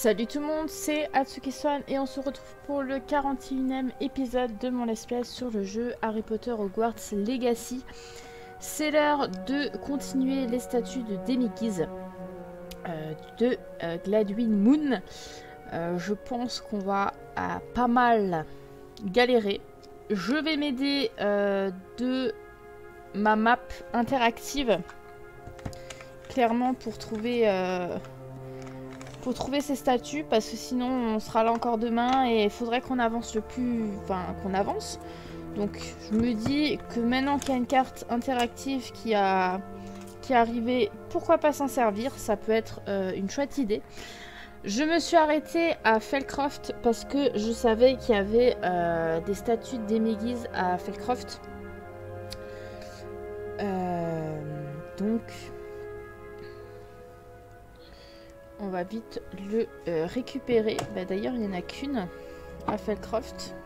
Salut tout le monde, c'est Atsuki-san et on se retrouve pour le 41e épisode de mon let's play sur le jeu Harry Potter Hogwarts Legacy. C'est l'heure de continuer les statuts de Demiguise de Gladwin Moon. Je pense qu'on va pas mal galérer. Je vais m'aider de ma map interactive, clairement pour trouver ces statuts, parce que sinon on sera là encore demain et il faudrait qu'on avance qu'on avance. Donc je me dis que maintenant qu'il y a une carte interactive qui est arrivée, pourquoi pas s'en servir, ça peut être une chouette idée. Je me suis arrêtée à Felcroft parce que je savais qu'il y avait des statues de Demiguise à Felcroft. Donc on va vite le récupérer. Bah, d'ailleurs, il n'y en a qu'une à Felcroft.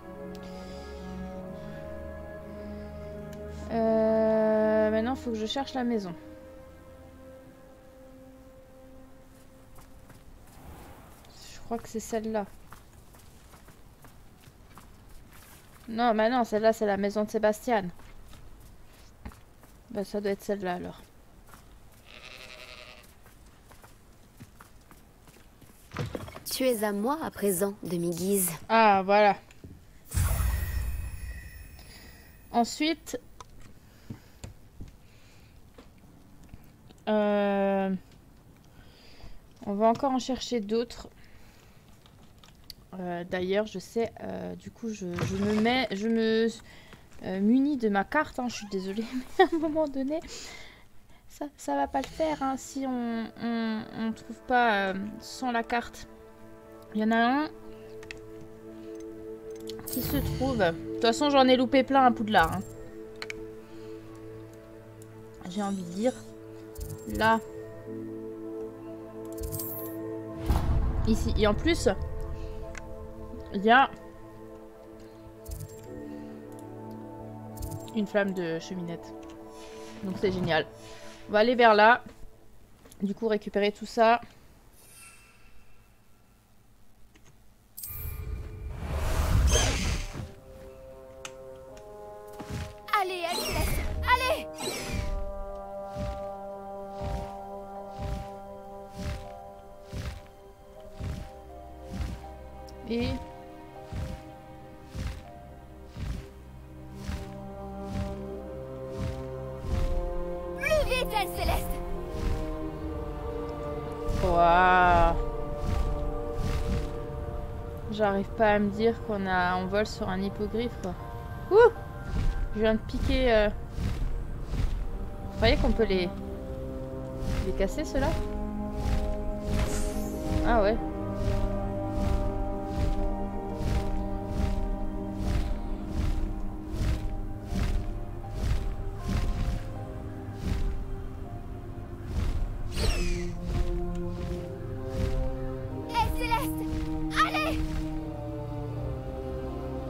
Maintenant, il faut que je cherche la maison. Je crois que c'est celle-là. Non, mais non, celle-là, c'est la maison de Sébastien. Bah, ça doit être celle-là, alors. Tu es à moi à présent, Demiguise. Ah, voilà. Ensuite, on va encore en chercher d'autres. D'ailleurs, je sais, du coup, je me munis de ma carte. Hein, je suis désolée, mais à un moment donné, ça va pas le faire hein, si on trouve pas sans la carte. Il y en a un qui se trouve. De toute façon, j'en ai loupé plein à Poudlard. Hein. J'ai envie de dire. Là. Ici. Et en plus, il y a une flamme de cheminette. Donc c'est génial. On va aller vers là. Du coup, récupérer tout ça. Allez, Céleste, allez! Et... Plus vite, Céleste! Waouh! J'arrive pas à me dire qu'on vole sur un hippogriffe quoi. Ouh! Je viens de piquer. Vous voyez qu'on peut les casser ceux-là? Ah ouais.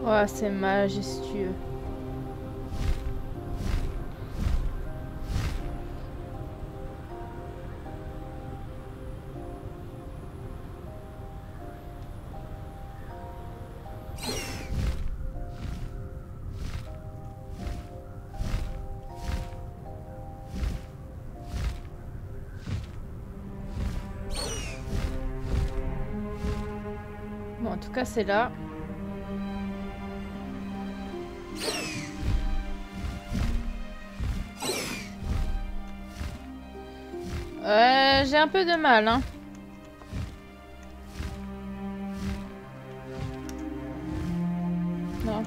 Oh, c'est majestueux. Bon, en tout cas, c'est là. J'ai un peu de mal, hein. Non.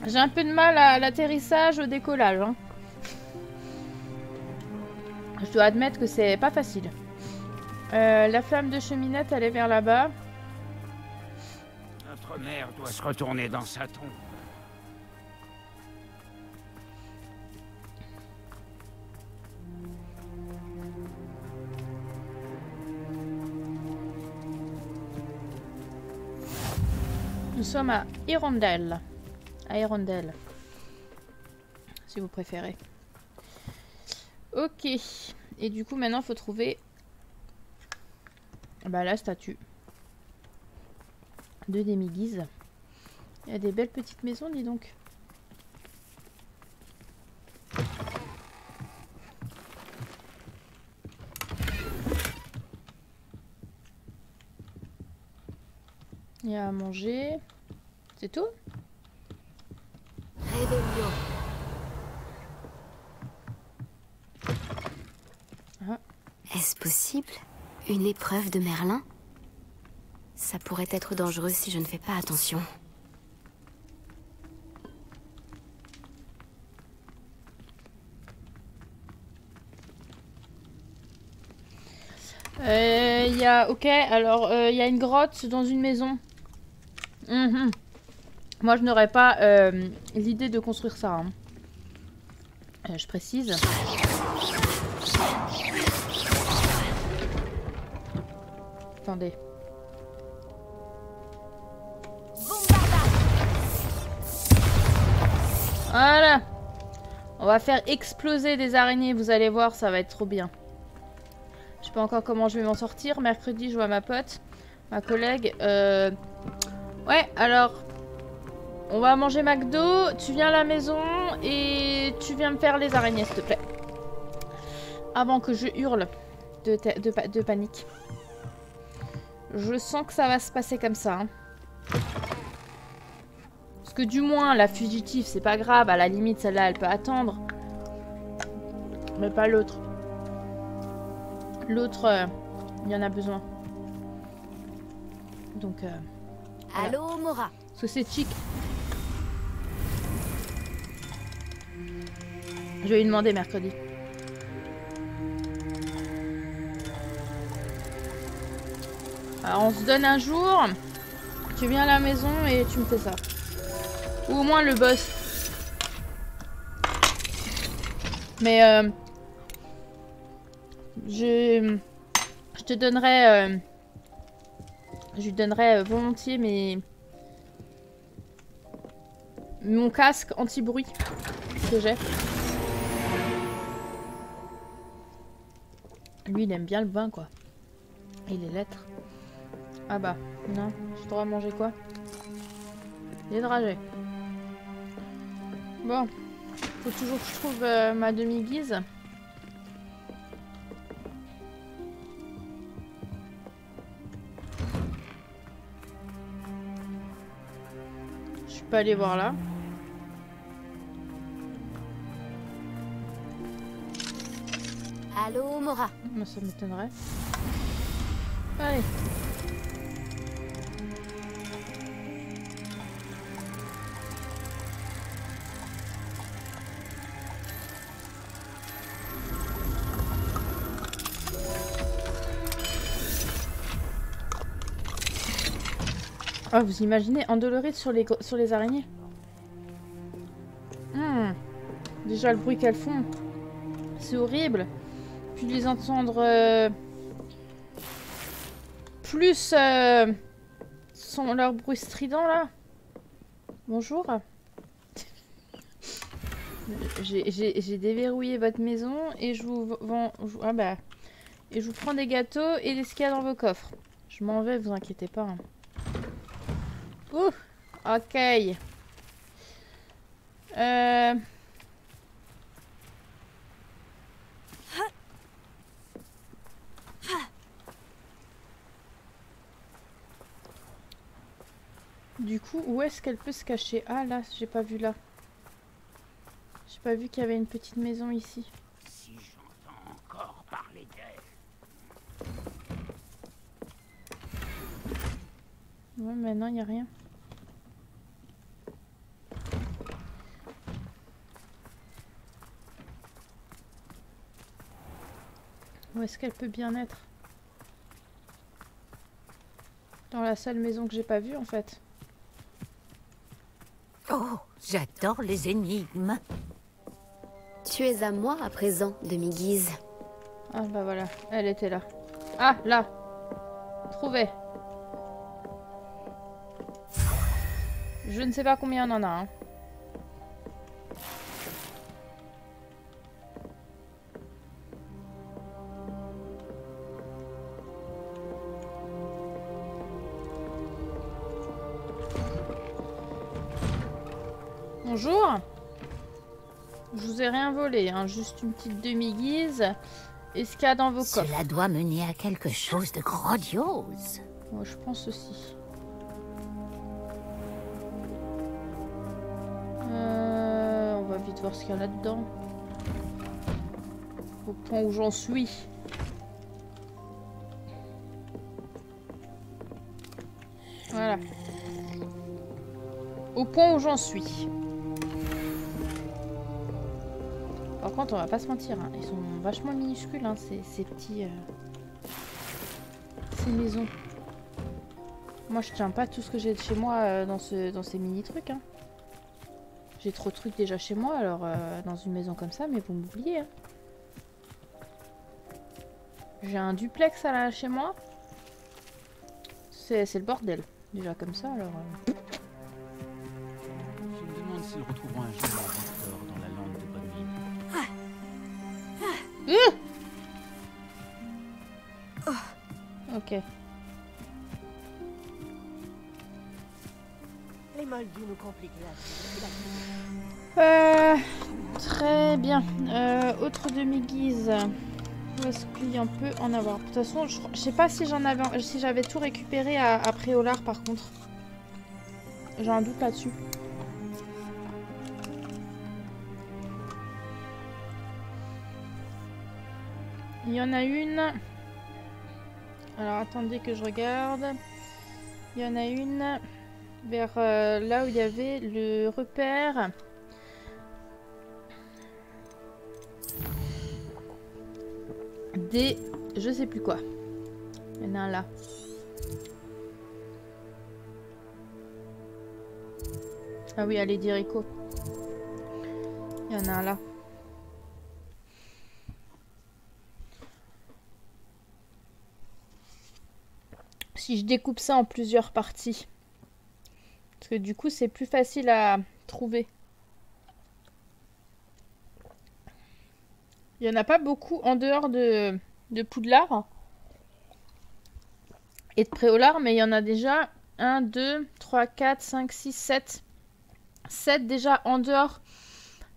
J'ai un peu de mal à l'atterrissage, au décollage, hein. Je dois admettre que c'est pas facile. La flamme de cheminette, elle est vers là-bas. Notre mère doit se retourner dans sa tombe. Nous sommes à Hirondelle. À Hirondelle. Si vous préférez. Ok. Et du coup, maintenant, il faut trouver bah, la statue de Demi-Guise. Il y a des belles petites maisons, dis donc. Il y a à manger. C'est tout? Réveillon. Ah. Est-ce possible? Une épreuve de Merlin? Ça pourrait être dangereux si je ne fais pas attention. Il y a... Ok, alors, il y a une grotte dans une maison. Moi, je n'aurais pas l'idée de construire ça. Hein. Je précise. Attendez. Voilà. On va faire exploser des araignées, vous allez voir, ça va être trop bien. Je sais pas encore comment je vais m'en sortir. Mercredi, je vois ma pote, ma collègue. Ouais, alors... On va manger McDo, tu viens à la maison et tu viens me faire les araignées, s'il te plaît. Avant que je hurle de panique. Je sens que ça va se passer comme ça. Hein. Parce que du moins, la fugitive, c'est pas grave. À la limite, celle-là, elle peut attendre. Mais pas l'autre. L'autre, il y en a besoin. Donc, voilà. Allô, Mora. Parce que c'est chic. Je vais lui demander mercredi. Alors on se donne un jour. Tu viens à la maison et tu me fais ça. Ou au moins le boss. Mais je te donnerai... je lui donnerai volontiers mon casque anti-bruit que j'ai. Lui, il aime bien le bain, quoi. Et les lettres. Ah bah, non. Je dois manger quoi? Des dragées. Bon. Faut toujours que je trouve ma demi-guise. Je suis pas allée voir là. Allô, Mora. Ça m'étonnerait. Allez. Oh, vous imaginez Andolorite sur les araignées? Déjà le bruit qu'elles font. C'est horrible. Puis les entendre plus leur bruit strident là. Bonjour. J'ai déverrouillé votre maison et je vous vends... ah bah... Et je vous prends des gâteaux et ce qu'il y a dans vos coffres. Je m'en vais, vous inquiétez pas. Hein. Ouh, ok. Du coup, où est-ce qu'elle peut se cacher? Ah là, j'ai pas vu là. J'ai pas vu qu'il y avait une petite maison ici. Si j'entends encore parler d'elle. Ouais, mais non, il n'y a rien. Où est-ce qu'elle peut bien être? Dans la seule maison que j'ai pas vue en fait. Oh, j'adore les énigmes. Tu es à moi à présent, demi-guise. Ah bah voilà, elle était là. Ah, là. Trouvé. Je ne sais pas combien on en a. Hein. Bonjour. Je vous ai rien volé, hein, juste une petite demi-guise. Et ce qu'il y a dans vos coffres. Cela doit mener à quelque chose de grandiose. Moi, je pense aussi. On va vite voir ce qu'il y a là-dedans. Au point où j'en suis. Voilà. Au point où j'en suis. Par contre, on va pas se mentir, hein, ils sont vachement minuscules, hein, ces petits... ces maisons. Moi, je tiens pas tout ce que j'ai de chez moi dans ces mini-trucs. Hein. J'ai trop de trucs déjà chez moi, alors dans une maison comme ça, mais vous m'oubliez. Hein. J'ai un duplex chez moi. C'est le bordel. Déjà comme ça, alors... Je me demande s'ils retrouveront un jour Victor dans la lande de Bonne Nuit. Ok. Les moldus nous compliquent la vie. Très bien. Autre demi-guise. Où est-ce qu'il en peut en avoir? De toute façon, je sais pas si j'avais tout récupéré à Préolard par contre. J'ai un doute là-dessus. Il y en a une. Alors attendez que je regarde. Il y en a une vers là où il y avait le repère. Des... je sais plus quoi. Il y en a un là. Ah oui, allez, Dirico. Il y en a un là. Si je découpe ça en plusieurs parties. Parce que du coup, c'est plus facile à trouver. Il n'y en a pas beaucoup en dehors de Poudlard et de Préolard, mais il y en a déjà 1, 2, 3, 4, 5, 6, 7. 7 déjà en dehors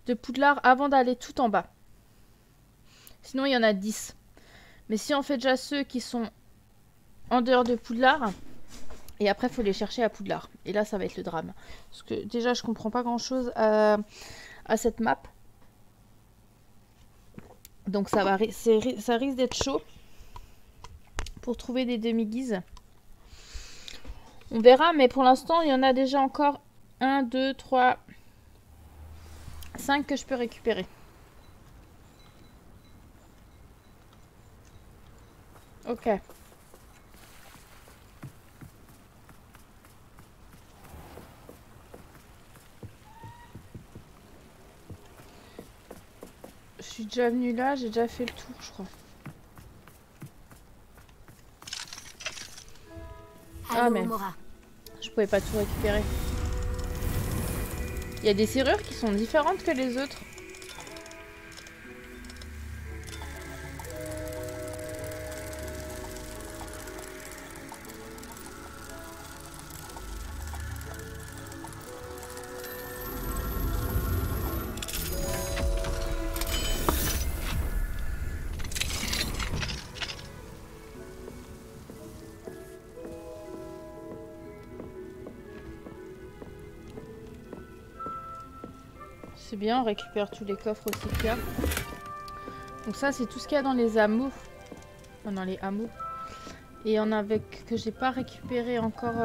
de Poudlard avant d'aller tout en bas. Sinon, il y en a 10. Mais si on fait déjà ceux qui sont en dehors de Poudlard, et après, il faut les chercher à Poudlard. Et là, ça va être le drame. Parce que déjà, je comprends pas grand-chose à cette map. Donc ça risque d'être chaud pour trouver des demi-guises. On verra, mais pour l'instant, il y en a déjà encore 1, 2, 3, 5 que je peux récupérer. Ok. Je suis déjà venue là, j'ai déjà fait le tour, je crois. Ah mais je pouvais pas tout récupérer. Il y a des serrures qui sont différentes que les autres. C'est bien, on récupère tous les coffres aussi qu'il y a. Donc ça, c'est tout ce qu'il y a dans les hameaux. Enfin, dans les hameaux. Et il y en a avec que j'ai pas récupéré encore.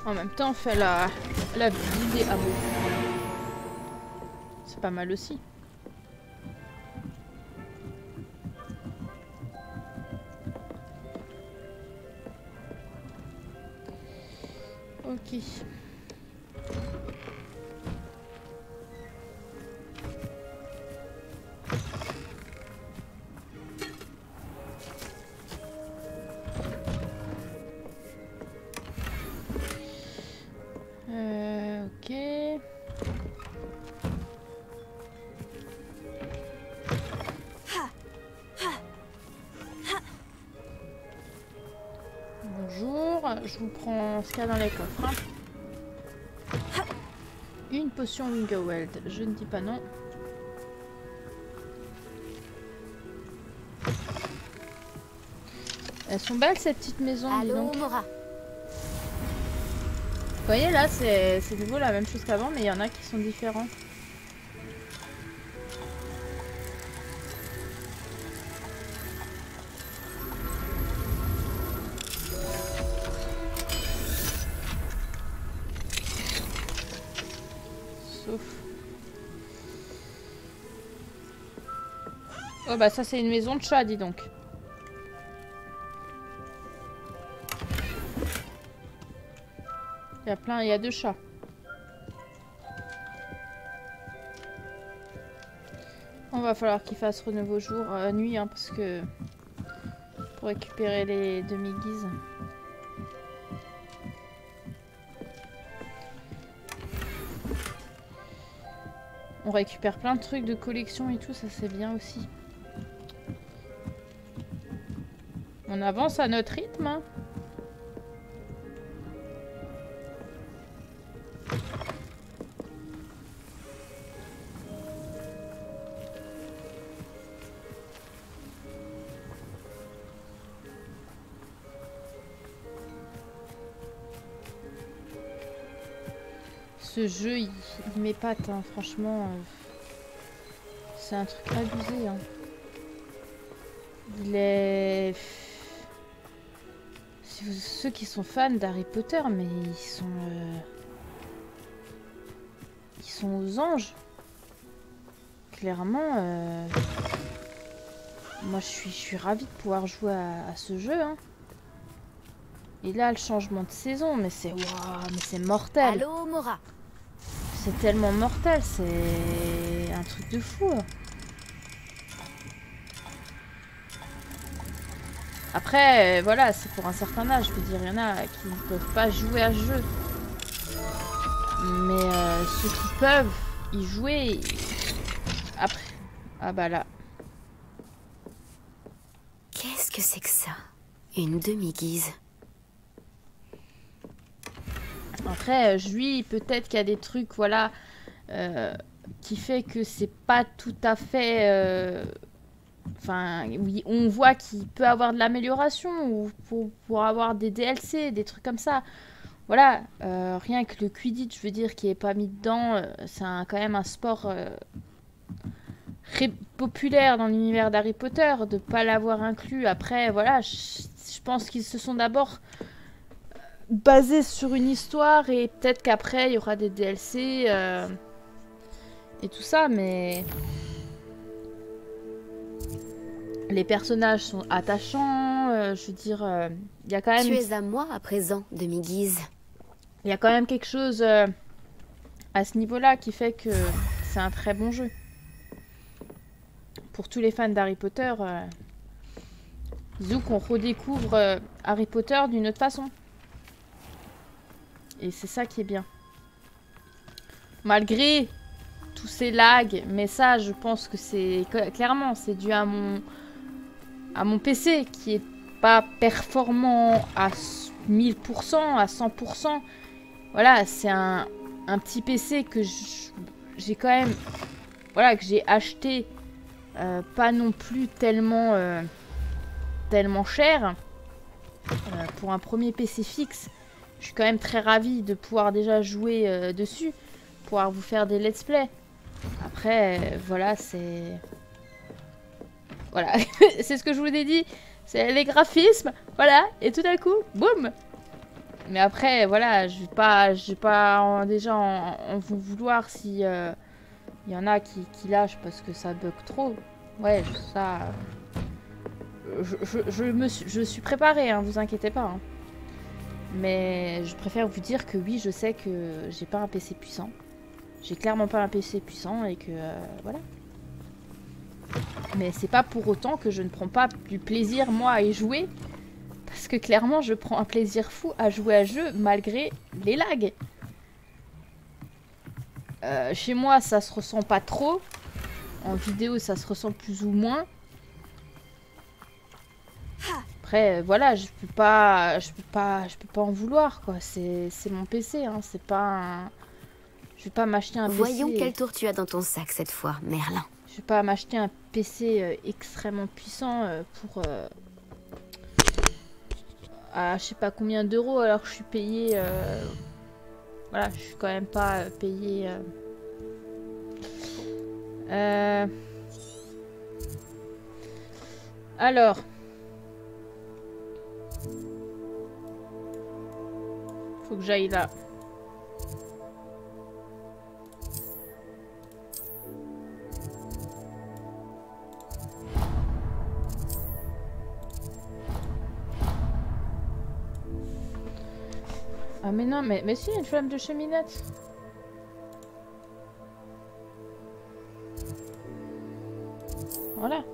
En même temps, on fait la vie des hameaux. C'est pas mal aussi. Ok. Ok. je vous prends ce qu'il y a dans les coffres. Hein. Une potion Wingoweld, je ne dis pas non. Elles sont belles ces petites maisons. Allô, Mora. Vous voyez là, c'est de nouveau la même chose qu'avant, mais il y en a qui sont différents. Sauf... Oh bah ça c'est une maison de chat, dis donc. Il y a 2 chats. On va falloir qu'il fasse renouveau jour, nuit, hein, parce que pour récupérer les demi-guises. On récupère plein de trucs de collection et tout, ça c'est bien aussi. On avance à notre rythme, hein. Ce jeu, il m'épate, hein, franchement. C'est un truc abusé. Hein. Il est... Ceux qui sont fans d'Harry Potter, mais ils sont aux anges. Clairement, moi je suis ravie de pouvoir jouer à ce jeu. Hein. Et là, le changement de saison, mais c'est mortel. Allô, Mora. C'est tellement mortel, c'est un truc de fou. Après, voilà, c'est pour un certain âge. Je veux dire, il y en a qui ne peuvent pas jouer à ce jeu. Mais ceux qui peuvent y jouer, après... Ah bah là. Qu'est-ce que c'est que ça? Une demi-guise. Après, lui, peut-être qu'il y a des trucs, voilà, qui fait que c'est pas tout à fait... Enfin, oui, on voit qu'il peut avoir de l'amélioration ou pour avoir des DLC, des trucs comme ça. Voilà, rien que le Quidditch, je veux dire, qui est pas mis dedans, c'est quand même un sport très populaire dans l'univers d'Harry Potter, de pas l'avoir inclus. Après, voilà, je pense qu'ils se sont d'abord basés sur une histoire et peut-être qu'après, il y aura des DLC et tout ça, mais... Les personnages sont attachants, je veux dire, il y a quand même... Tu es à moi à présent, demi-guise. Il y a quand même quelque chose à ce niveau-là qui fait que c'est un très bon jeu. Pour tous les fans d'Harry Potter, disons qu'on redécouvre Harry Potter d'une autre façon. Et c'est ça qui est bien. Malgré tous ces lags, mais ça, je pense que c'est... Clairement, c'est dû à mon PC qui est pas performant à 1000%, à 100%. Voilà, c'est un petit PC que j'ai quand même... Voilà, que j'ai acheté pas non plus tellement cher. Pour un premier PC fixe, je suis quand même très ravie de pouvoir déjà jouer dessus. Pouvoir vous faire des let's play. Après, voilà, c'est... Voilà, c'est ce que je vous ai dit. C'est les graphismes, voilà, et tout à coup, boum. Mais après, voilà, je vais pas déjà en vous vouloir si y en a qui lâchent parce que ça bug trop. Ouais, ça... Je suis préparée, hein, vous inquiétez pas. Hein. Mais je préfère vous dire que oui, je sais que j'ai pas un PC puissant. J'ai clairement pas un PC puissant et que... voilà. Mais c'est pas pour autant que je ne prends pas du plaisir, moi, à y jouer. Parce que clairement, je prends un plaisir fou à jouer à jeu malgré les lags. Chez moi, ça se ressent pas trop. En vidéo, ça se ressent plus ou moins. Après, voilà, je peux pas en vouloir, quoi. C'est mon PC, hein. C'est pas un... Je vais pas m'acheter un Voyons PC... quel tour tu as dans ton sac cette fois, Merlin. Je vais pas m'acheter un PC extrêmement puissant pour... à je sais pas combien d'euros alors que je suis payé... Voilà, je suis quand même pas payé... Alors... Faut que j'aille là. Ah mais non, mais si, il y a une flamme de cheminette. Voilà.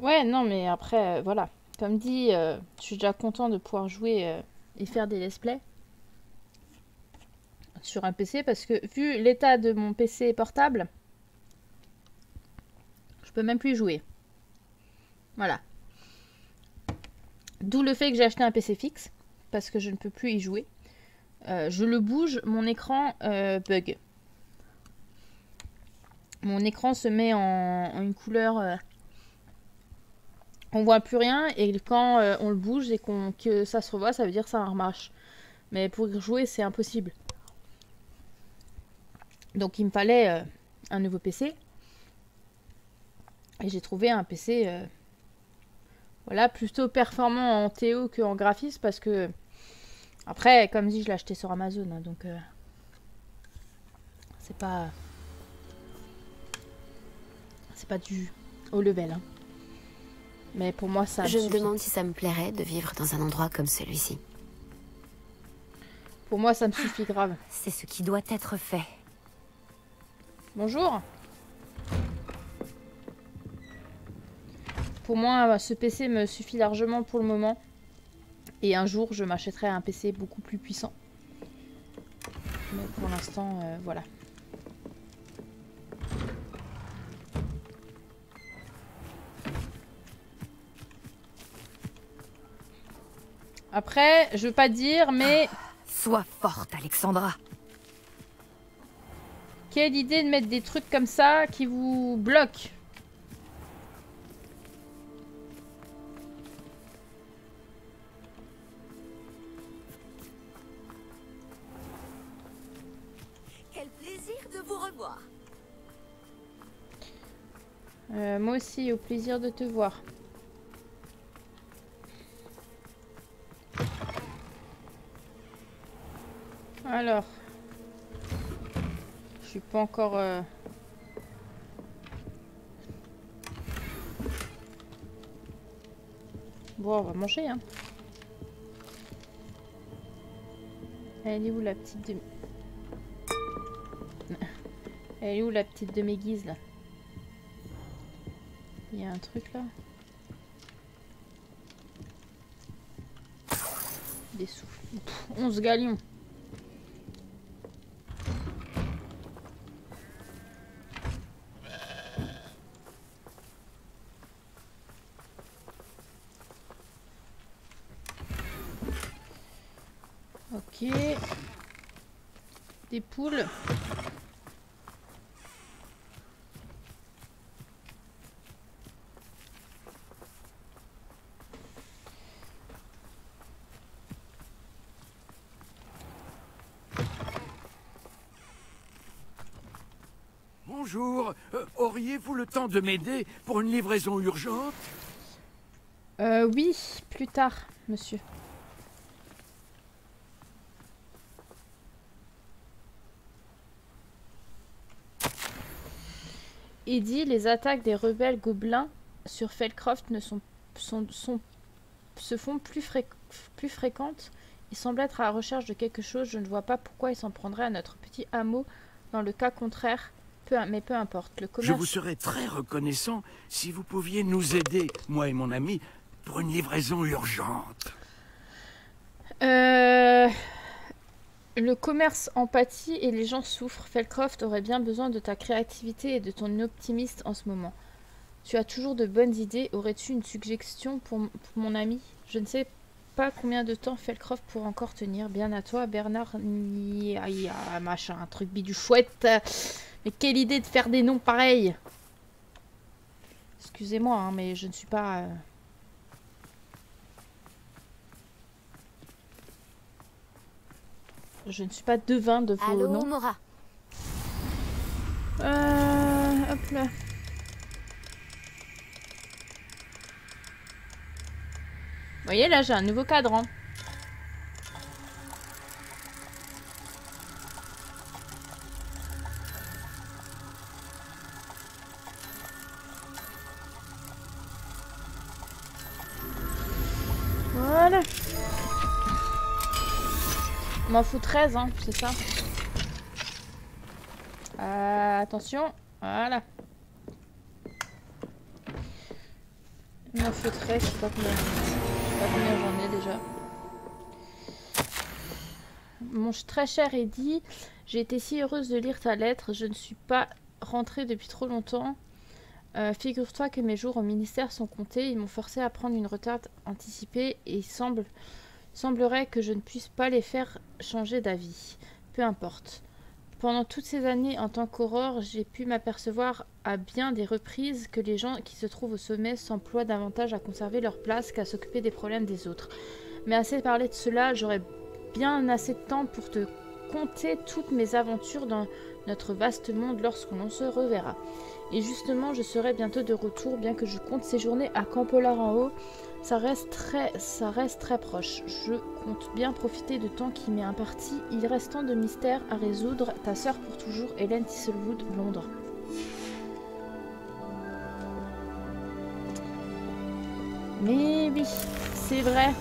Ouais, non, mais après, voilà. Comme dit, je suis déjà content de pouvoir jouer et faire des let's play sur un PC parce que vu l'état de mon PC portable, je peux même plus y jouer. Voilà. D'où le fait que j'ai acheté un PC fixe parce que je ne peux plus y jouer. Je le bouge, mon écran bug. Mon écran se met en une couleur... on voit plus rien et quand on le bouge et que ça se revoit, ça veut dire que ça remarche. Mais pour y jouer, c'est impossible. Donc il me fallait un nouveau PC. Et j'ai trouvé un PC voilà, plutôt performant en TO qu'en graphisme parce que après, comme dit, je l'ai acheté sur Amazon, hein, donc c'est pas du haut level. Hein. Mais pour moi, ça Je me suffit. demande si ça me plairait de vivre dans un endroit comme celui-ci. Pour moi, ça me suffit grave. C'est ce qui doit être fait. Bonjour. Pour moi, ce PC me suffit largement pour le moment. Et un jour, je m'achèterai un PC beaucoup plus puissant. Mais pour l'instant, voilà. Après, je veux pas dire, mais... Sois forte, Alexandra. Quelle idée de mettre des trucs comme ça qui vous bloquent. Quel plaisir de vous revoir. Moi aussi, au plaisir de te voir. Alors... Je suis pas encore... Bon, on va manger, hein. Elle est où la petite de... Elle est où la petite de m'aiguise, là? Il y a un truc, là. Des sous. 11 galions. Ok. Des poules. Bonjour, auriez-vous le temps de m'aider pour une livraison urgente? Oui, plus tard, monsieur. Eddie, les attaques des rebelles gobelins sur Feldcroft se font plus fréquentes. Ils semblent être à la recherche de quelque chose. Je ne vois pas pourquoi ils s'en prendraient à notre petit hameau. Dans le cas contraire, mais peu importe. Le commerce... Je vous serais très reconnaissant si vous pouviez nous aider, moi et mon ami, pour une livraison urgente. Le commerce empathie et les gens souffrent. Feldcroft aurait bien besoin de ta créativité et de ton optimisme en ce moment. Tu as toujours de bonnes idées. Aurais-tu une suggestion pour mon ami? Je ne sais pas combien de temps Felcroft pourra encore tenir. Bien à toi, Bernard. Machin, un truc bidou chouette. Mais quelle idée de faire des noms pareils. Excusez-moi, hein, mais je ne suis pas... Je ne suis pas devin de vos Allô, noms. Mora. Hop là. Vous voyez, là, j'ai un nouveau cadran. Voilà. On m'en fout 13, hein, c'est ça. Attention. Voilà. Il m'en faut 13, je sais pas combien j'en ai déjà. Mon très cher Eddie, j'ai été si heureuse de lire ta lettre. Je ne suis pas rentrée depuis trop longtemps. Figure-toi que mes jours au ministère sont comptés. Ils m'ont forcé à prendre une retraite anticipée et il semblerait que je ne puisse pas les faire changer d'avis. Peu importe. Pendant toutes ces années en tant qu'Aurore, j'ai pu m'apercevoir à bien des reprises que les gens qui se trouvent au sommet s'emploient davantage à conserver leur place qu'à s'occuper des problèmes des autres. Mais assez parlé de cela, j'aurais bien assez de temps pour te conter toutes mes aventures dans notre vaste monde lorsqu'on se reverra. Et justement, je serai bientôt de retour, bien que je compte séjourner à Campolar en haut. Ça reste très proche. Je compte bien profiter de temps qui m'est imparti. Il reste tant de mystères à résoudre. Ta sœur pour toujours, Hélène Thistlewood, Londres. Mais oui, c'est vrai.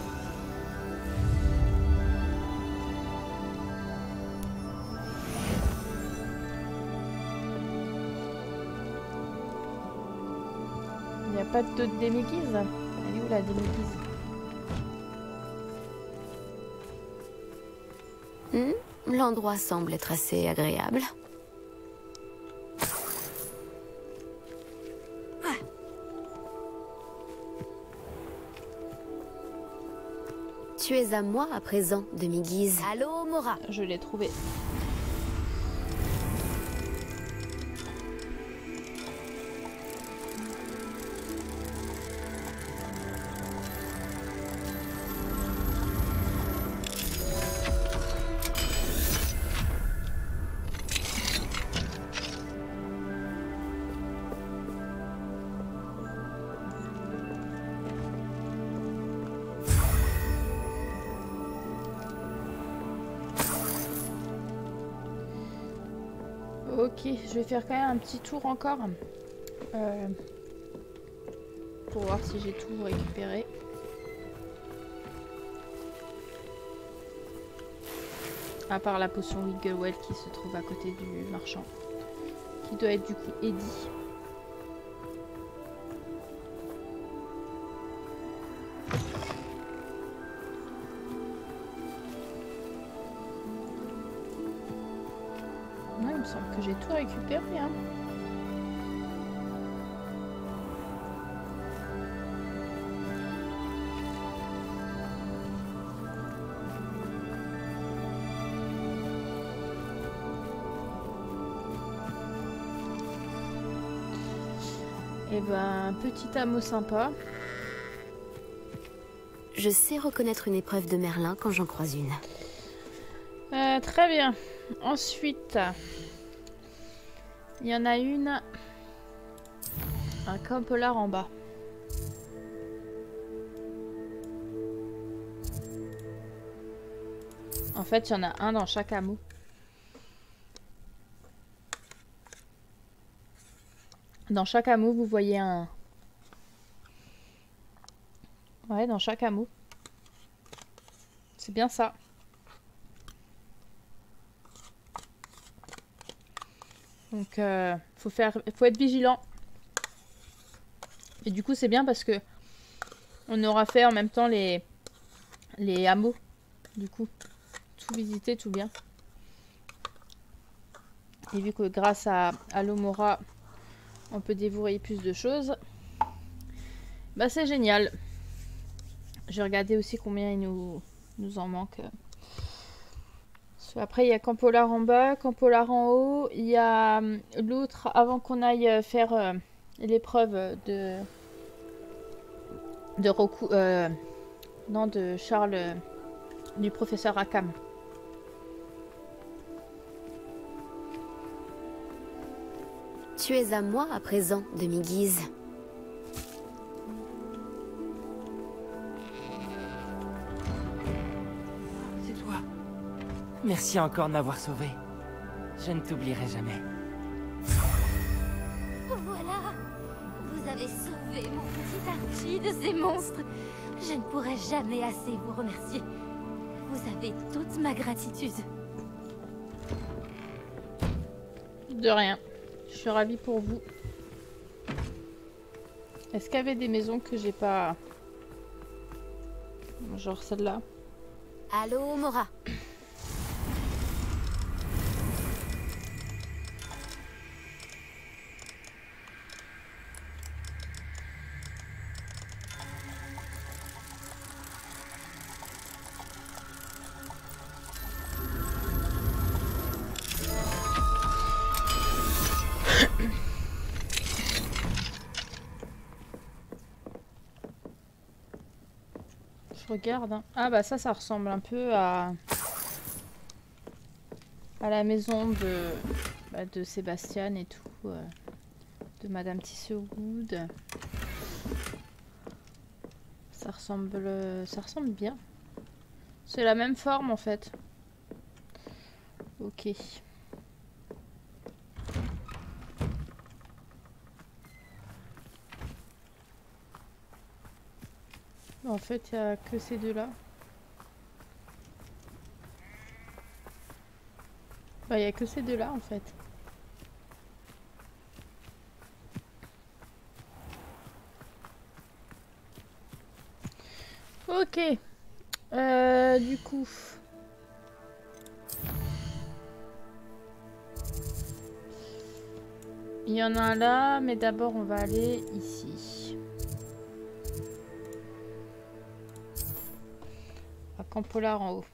Il n'y a pas de déméguise. Elle est où la déméguise? L'endroit semble être assez agréable. Tu es à moi à présent, demi-guise. Allô, Mora. Je l'ai trouvé. Ok, je vais faire quand même un petit tour encore. Pour voir si j'ai tout récupéré. À part la potion Wigglewell qui se trouve à côté du marchand. Qui doit être du coup Eddie. Ouais, il me semble que j'ai tout récupéré. Hein. Et ben, petit hameau sympa. Je sais reconnaître une épreuve de Merlin quand j'en croise une. Très bien. Ensuite, il y en a une. Un Campolar en bas. En fait, il y en a un dans chaque hameau. Dans chaque hameau, vous voyez un... Ouais, dans chaque hameau. C'est bien ça. Donc, faut être vigilant. Et du coup, c'est bien parce que on aura fait en même temps les hameaux. Du coup, tout visiter, tout bien. Et vu que grâce à l'Omora, on peut déverrouiller plus de choses. Bah c'est génial. Je vais regarder aussi combien il nous en manque. Après il y a Campolar en bas, Campolar en haut. Il y a l'autre avant qu'on aille faire l'épreuve de non, de Charles, du professeur Rackham. Tu es à moi à présent, demi-guise. C'est toi. Merci encore de m'avoir sauvé. Je ne t'oublierai jamais. Voilà. Vous avez sauvé mon petit Archie de ces monstres. Je ne pourrai jamais assez vous remercier. Vous avez toute ma gratitude. De rien. Je suis ravie pour vous. Est-ce qu'il y avait des maisons que j'ai pas... Genre celle-là? Allô, Mora. Je regarde. Hein. Ah bah ça ressemble un peu à la maison de Sébastien et tout. De Madame Tissewood. Ça ressemble bien. C'est la même forme en fait. Ok. En fait, il n'y a que ces deux-là. Bah, il n'y a que ces deux-là, en fait. Ok. Du coup... Il y en a un là, mais d'abord, on va aller ici. Campolar en haut.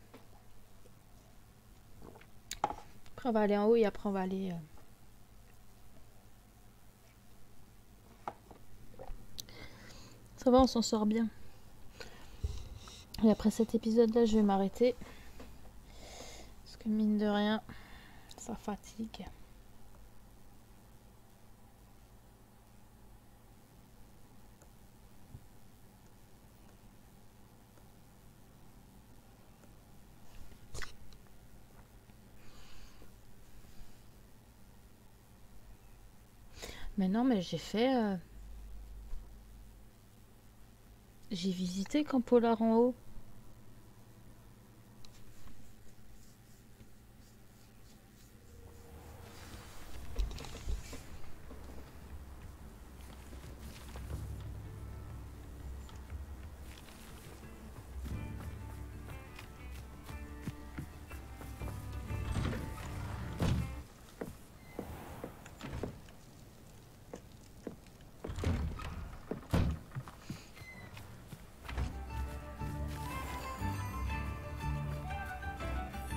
Après on va aller en haut et après on va aller... Ça va, on s'en sort bien. Et après cet épisode là je vais m'arrêter. Parce que mine de rien, ça fatigue. Mais non, mais j'ai fait... J'ai visité Campolar en haut.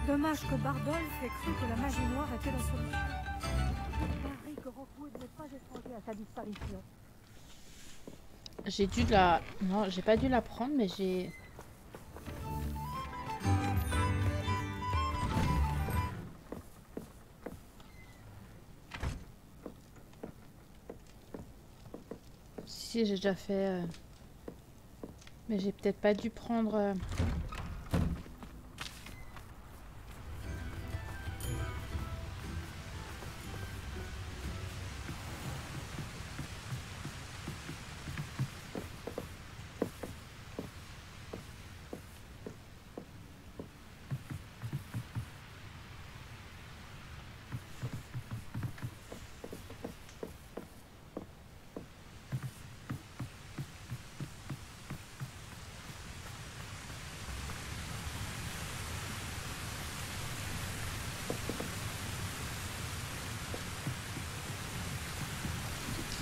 Dommage que Bardolph ait cru que la magie noire était la solution. Parie que Rockwood n'est pas étranger à sa disparition. J'ai dû la... Non, j'ai pas dû la prendre, mais j'ai... Si, j'ai déjà fait... Mais j'ai peut-être pas dû prendre...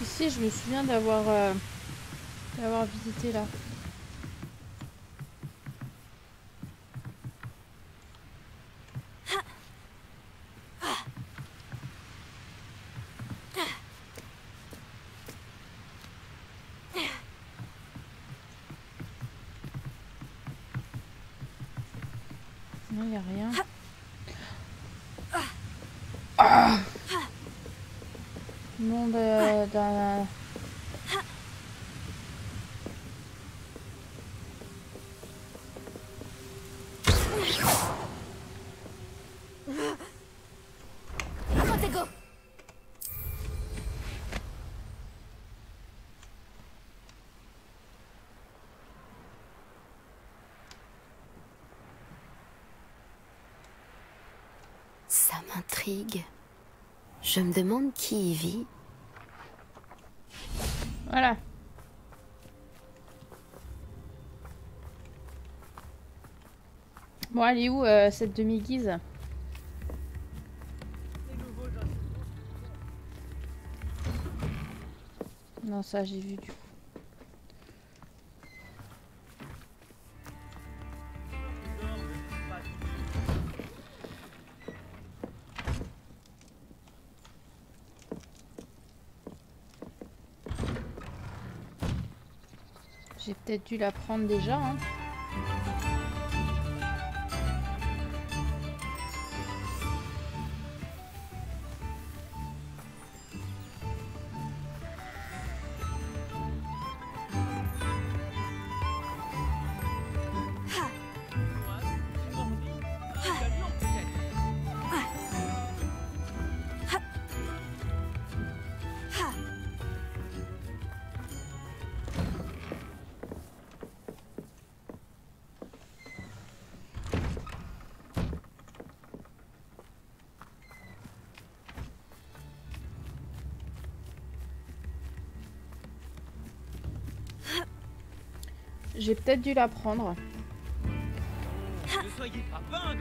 Si, je me souviens d'avoir visité là. Non, il n'y a rien. Ah bon, bah, Montego. Ça m'intrigue. Je me demande qui y vit. voilà. Bon, elle est où cette demi-guise? Non, ça j'ai vu du coup. J'ai peut-être dû la prendre déjà, hein. J'ai peut-être dû la prendre. Ne soyez pas pingre.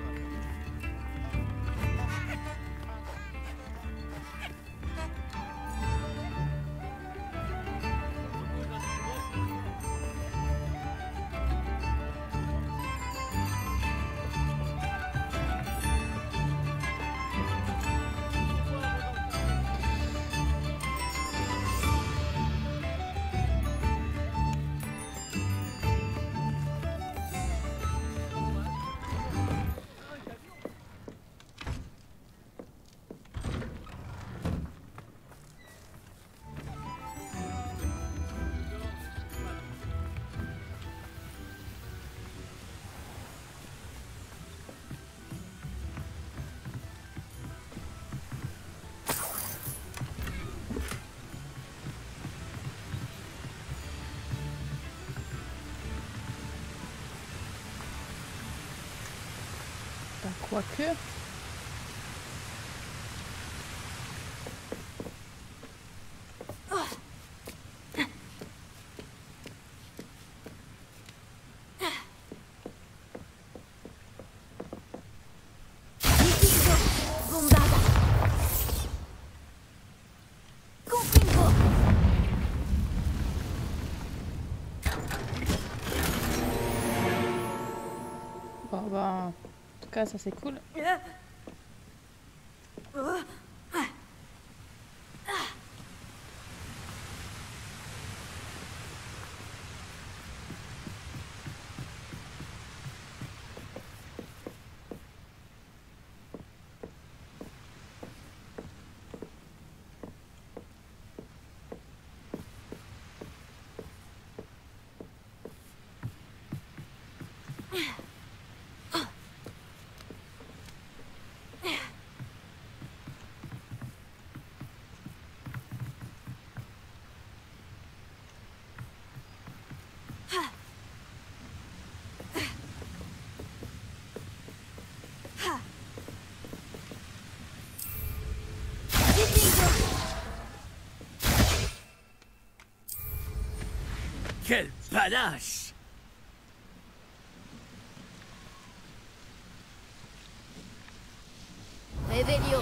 Bah, quoique. Bombada. Confringo. Bon, bah, en tout cas, ça c'est cool. Quelle panache! Revelio.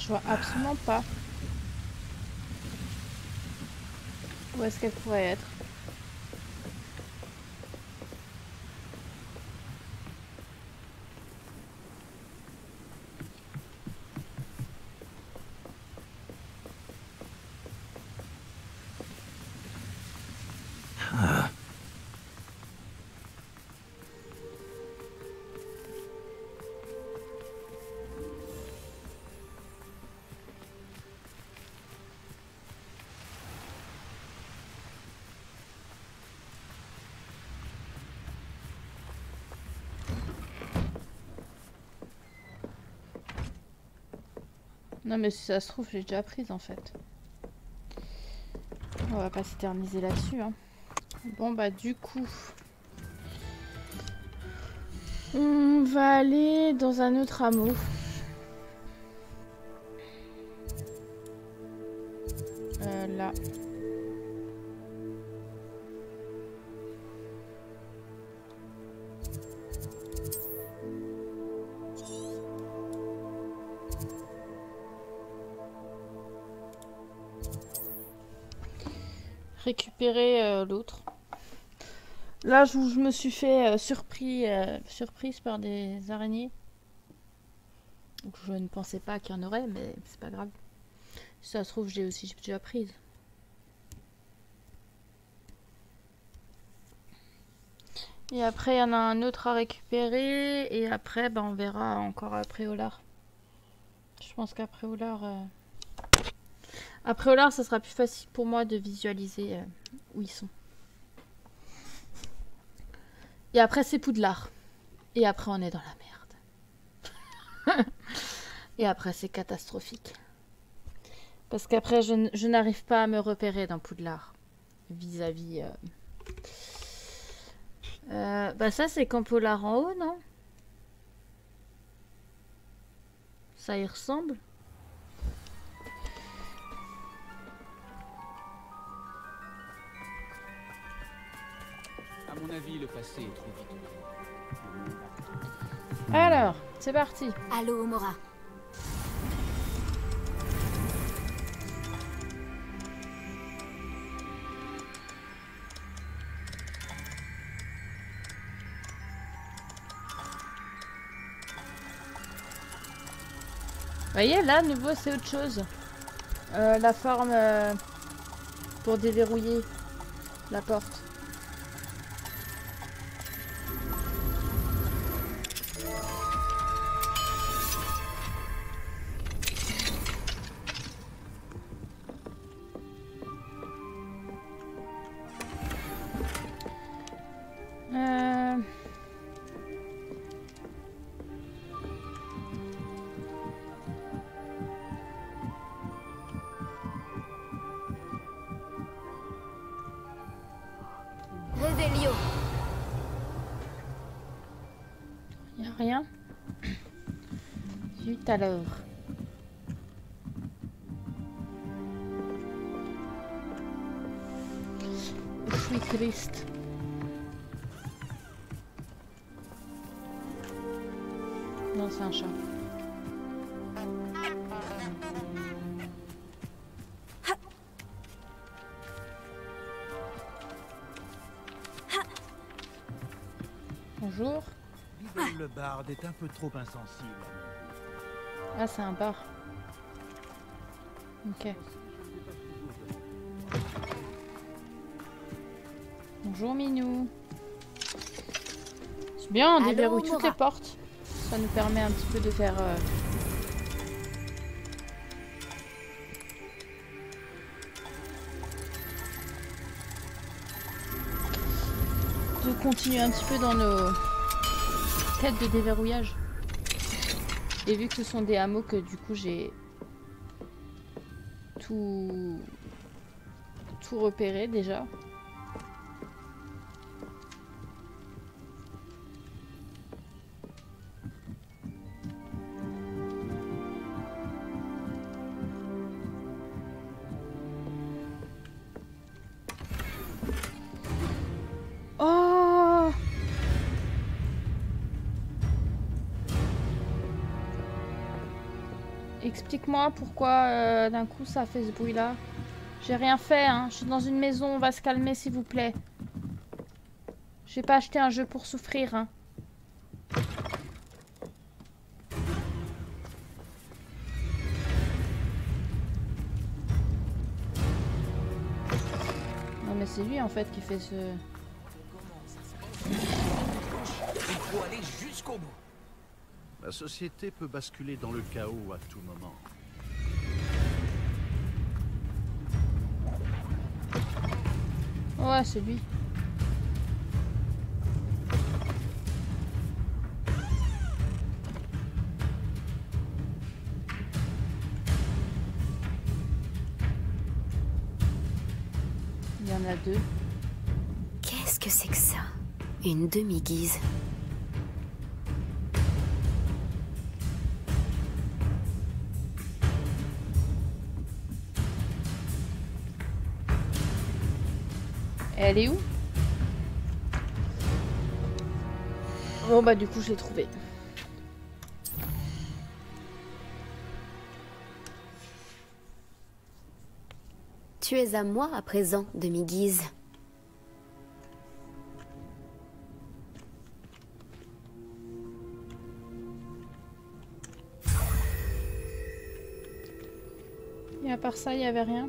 Je vois absolument pas. Où est-ce qu'elle pourrait être? Non mais si ça se trouve, j'ai déjà prise en fait. On va pas s'éterniser là-dessus. Hein. Bon bah du coup... On va aller dans un autre hameau. Là. Récupérer l'autre. Là, je me suis fait surprise par des araignées. Je ne pensais pas qu'il y en aurait, mais c'est pas grave. Si ça se trouve, j'ai aussi déjà prise. Et après, il y en a un autre à récupérer. Et après, bah, on verra encore après Olar. Je pense qu'après Olar... Après Olar, ça sera plus facile pour moi de visualiser où ils sont. Et après, c'est Poudlard. Et après, on est dans la merde. Et après, c'est catastrophique. Parce qu'après, je n'arrive pas à me repérer dans Poudlard. Vis-à-vis... bah ça, c'est Camp Polar en haut, non? Ça y ressemble. À mon avis, le passé est trop vite. Alors, c'est parti. Allô, Mora. Vous voyez, là, nouveau, c'est autre chose. La forme pour déverrouiller la porte. Rien. Zut alors. Je suis triste. Non, c'est un chat. Bonjour. Le barde est un peu trop insensible. Ah, c'est un bar. Ok. Bonjour Minou. C'est bien, on déverrouille toutes les portes. Ça nous permet un petit peu de faire... de continuer un petit peu dans nos... de déverrouillage. Et vu que ce sont des hameaux que du coup j'ai tout repéré déjà. Explique-moi pourquoi d'un coup ça fait ce bruit-là. J'ai rien fait, hein. Je suis dans une maison, on va se calmer s'il vous plaît. J'ai pas acheté un jeu pour souffrir, hein. Non mais c'est lui en fait qui fait ce... Il faut aller jusqu'au bout. La société peut basculer dans le chaos à tout moment. Ouais, c'est lui. Il y en a deux. Qu'est-ce que c'est que ça? Une demi-guise. Elle est où? Bon bah du coup je l'ai trouvée. Tu es à moi à présent, demi-guise. Et à part ça, il n'y avait rien.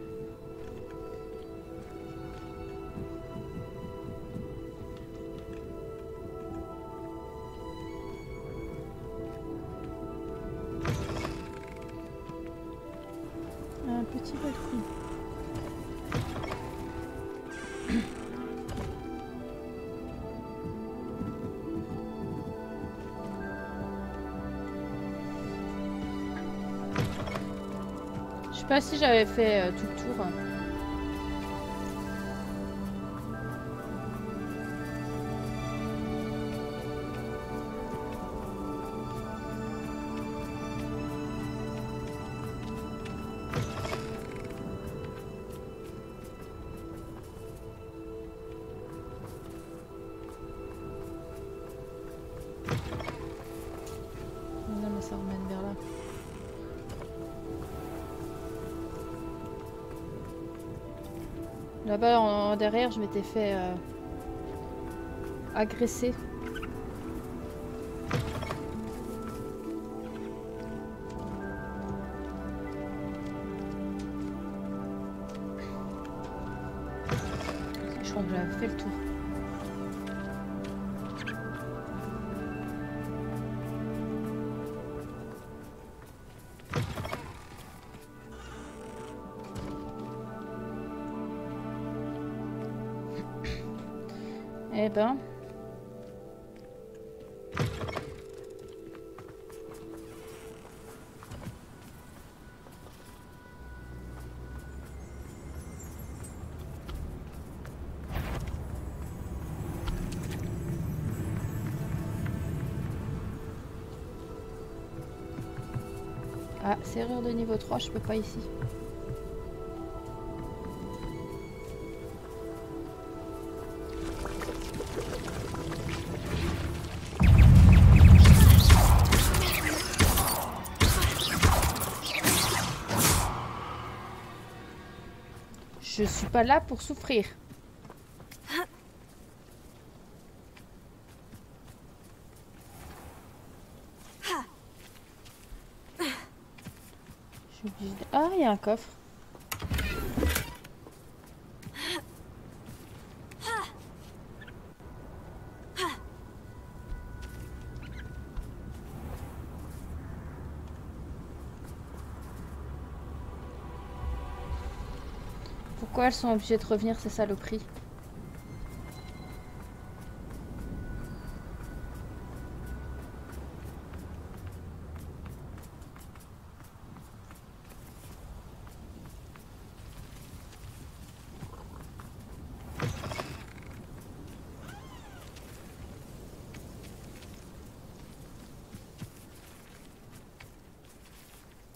Un petit balcon. Je sais pas si j'avais fait tout le tour. Non mais ça remène vers là. Là-bas, derrière, je m'étais fait agresser. Je crois que j'avais fait le tour. Eh ben... Ah, serrure de niveau 3, je peux pas ici. Je suis pas là pour souffrir. Je suis obligée de... Ah, il y a un coffre. Pourquoi elles sont obligées de revenir, ces saloperies?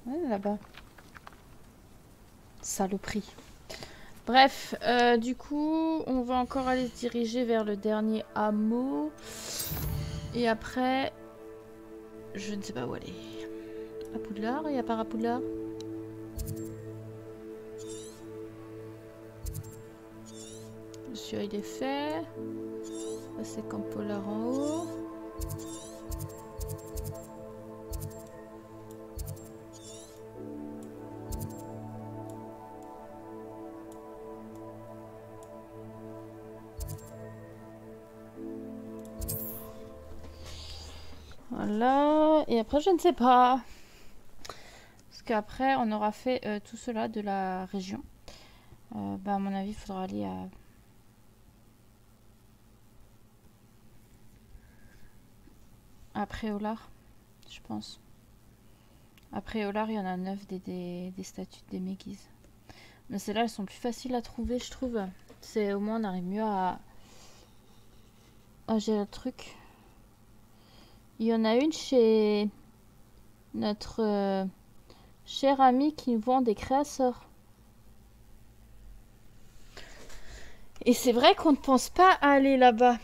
Ouais, là-bas. Saloperie. Bref, du coup, on va encore aller se diriger vers le dernier hameau. Et après, je ne sais pas où aller. À Poudlard, il n'y a pas à Poudlard. Monsieur, il est fait. Ça, c'est Camp Polar en haut. Voilà. Et après, je ne sais pas. Parce qu'après, on aura fait tout cela de la région. Bah, à mon avis, il faudra aller à Préolard, je pense. À Préolard, il y en a 9 des statues des Méguises. Mais celles-là, elles sont plus faciles à trouver, je trouve. C'est au moins, on arrive mieux à gérer le truc. Il y en a une chez notre cher ami qui nous vend des créateurs. Et c'est vrai qu'on ne pense pas à aller là-bas.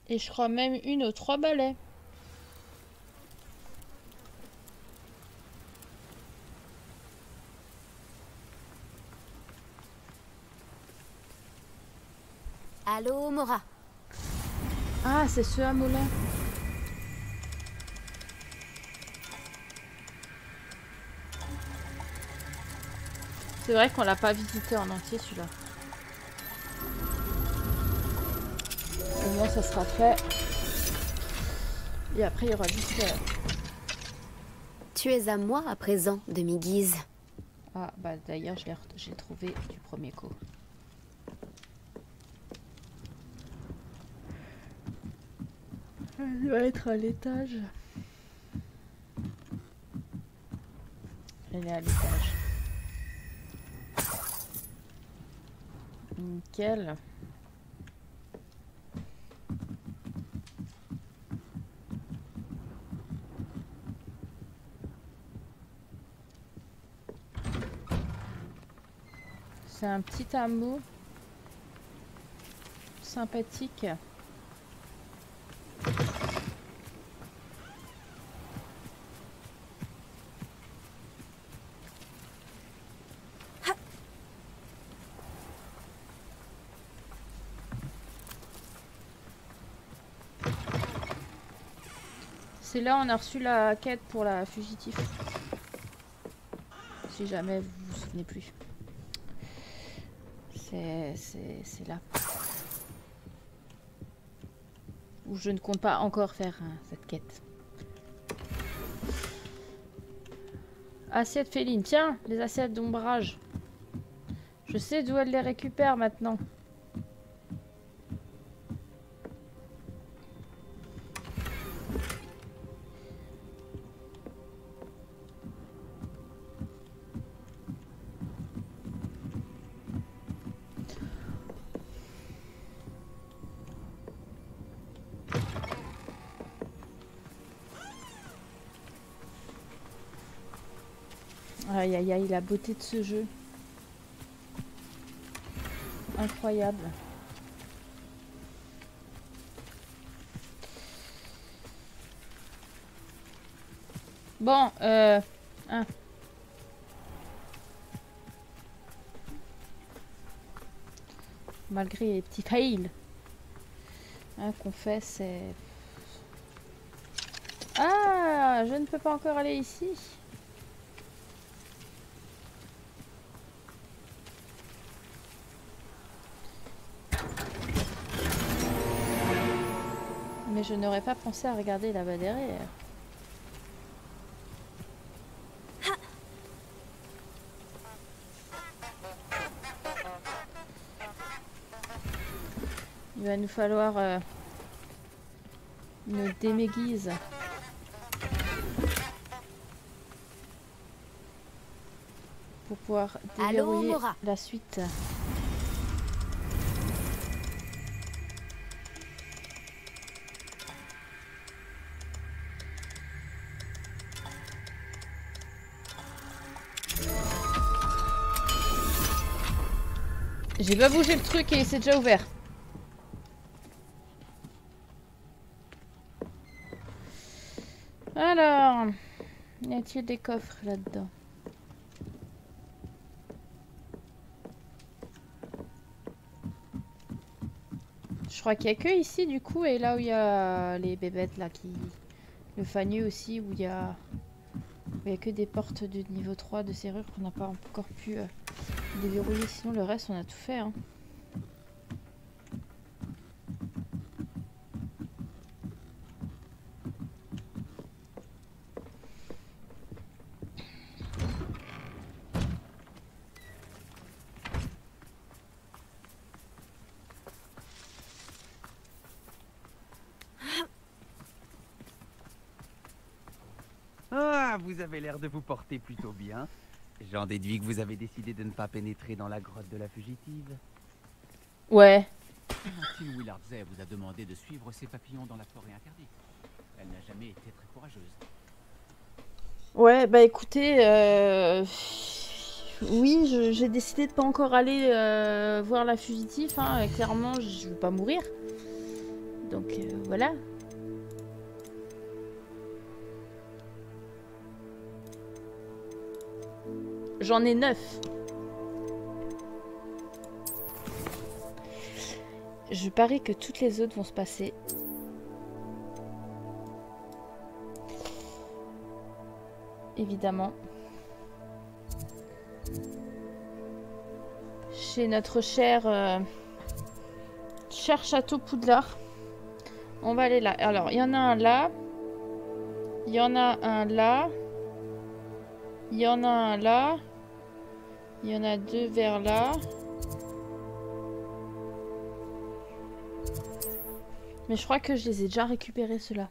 Et je crois même une aux 3 balais. Allô, Mora. Ah, c'est ce hameau-là. C'est vrai qu'on l'a pas visité en entier celui-là. Au moins ça sera fait. Et après il y aura juste... Tu es à moi à présent, demi-guise. Ah bah d'ailleurs j'ai trouvé du premier coup. Elle doit être à l'étage. Elle est à l'étage. Nickel. C'est un petit hameau sympathique. C'est là où on a reçu la quête pour la fugitif. Si jamais vous vous souvenez plus. C'est là. Où je ne compte pas encore faire cette quête. Assiette féline. Tiens, les assiettes d'ombrage. Je sais d'où elle les récupère maintenant. Aïe aïe aïe, la beauté de ce jeu. Incroyable. Bon, hein. Malgré les petits fails qu'on fait, c'est... Ah, je ne peux pas encore aller ici. Mais je n'aurais pas pensé à regarder là-bas derrière. Il va nous falloir une déméguise. Pour pouvoir déverrouiller la suite. J'ai pas bougé le truc et c'est déjà ouvert. moitié des coffres là-dedans. Je crois qu'il y a que ici du coup et là où il y a les bébêtes là qui... Le fanier aussi où il y a que des portes de niveau 3 de serrure qu'on n'a pas encore pu déverrouiller. Sinon le reste on a tout fait hein. Ah, vous avez l'air de vous porter plutôt bien. J'en déduis que vous avez décidé de ne pas pénétrer dans la grotte de la fugitive. Ouais. Clémentine Willardset vous a demandé de suivre ses papillons dans la forêt interdite. Elle n'a jamais été très courageuse. Ouais, bah écoutez, oui, j'ai décidé de pas encore aller voir la fugitive. Hein. Clairement, je veux pas mourir. Donc voilà. J'en ai 9. Je parie que toutes les autres vont se passer. Évidemment. Chez notre cher château Poudlard. On va aller là. Alors, il y en a un là. Il y en a un là. Il y en a un là. Il y en a 2 vers là. Mais je crois que je les ai déjà récupérés ceux-là.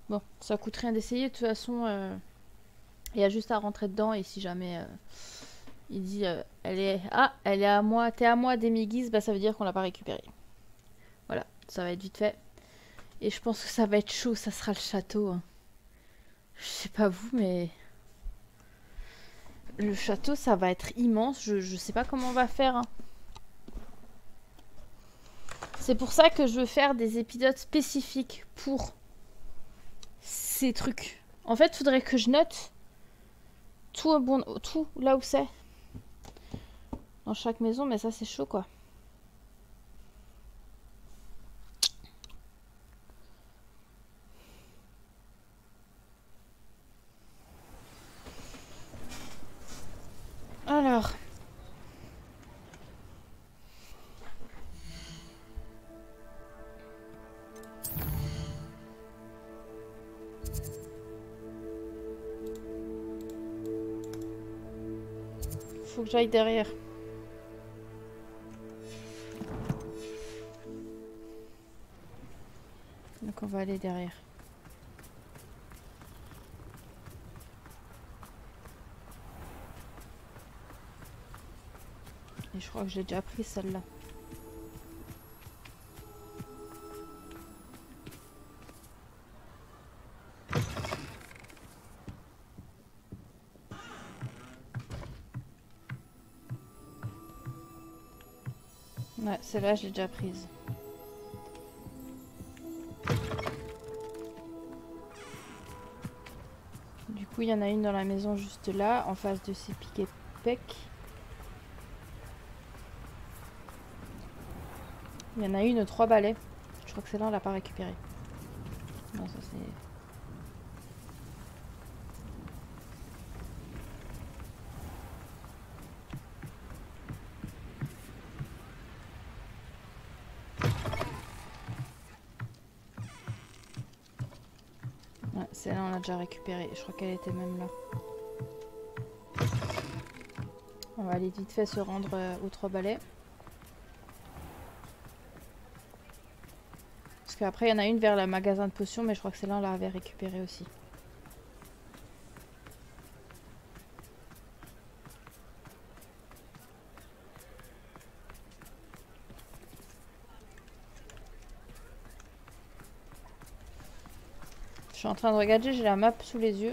Bon, ça coûte rien d'essayer. De toute façon, il y a juste à rentrer dedans. Et si jamais il dit elle est à moi, t'es à moi Déméguise, bah ça veut dire qu'on l'a pas récupéré. Voilà, ça va être vite fait. Et je pense que ça va être chaud, ça sera le château. Hein. Je sais pas vous, mais... Le château, ça va être immense. Je sais pas comment on va faire. Hein. C'est pour ça que je veux faire des épisodes spécifiques pour ces trucs. En fait, il faudrait que je note tout, tout là où c'est. Dans chaque maison, mais ça, c'est chaud, quoi. Alors. Faut que j'aille derrière. Donc on va aller derrière. Et je crois que j'ai déjà pris celle-là. Ouais, celle-là, je l'ai déjà prise. Du coup, il y en a une dans la maison juste là, en face de ces piquets pec. Il y en a une 3 balais. Je crois que celle-là, on l'a pas récupérée. Non, ça c'est... Ouais, celle-là, on l'a déjà récupérée. Je crois qu'elle était même là. On va aller vite fait se rendre aux 3 balais. Parce qu'après, il y en a une vers le magasin de potions, mais je crois que celle-là, on l'avait récupérée aussi. Je suis en train de regarder, j'ai la map sous les yeux.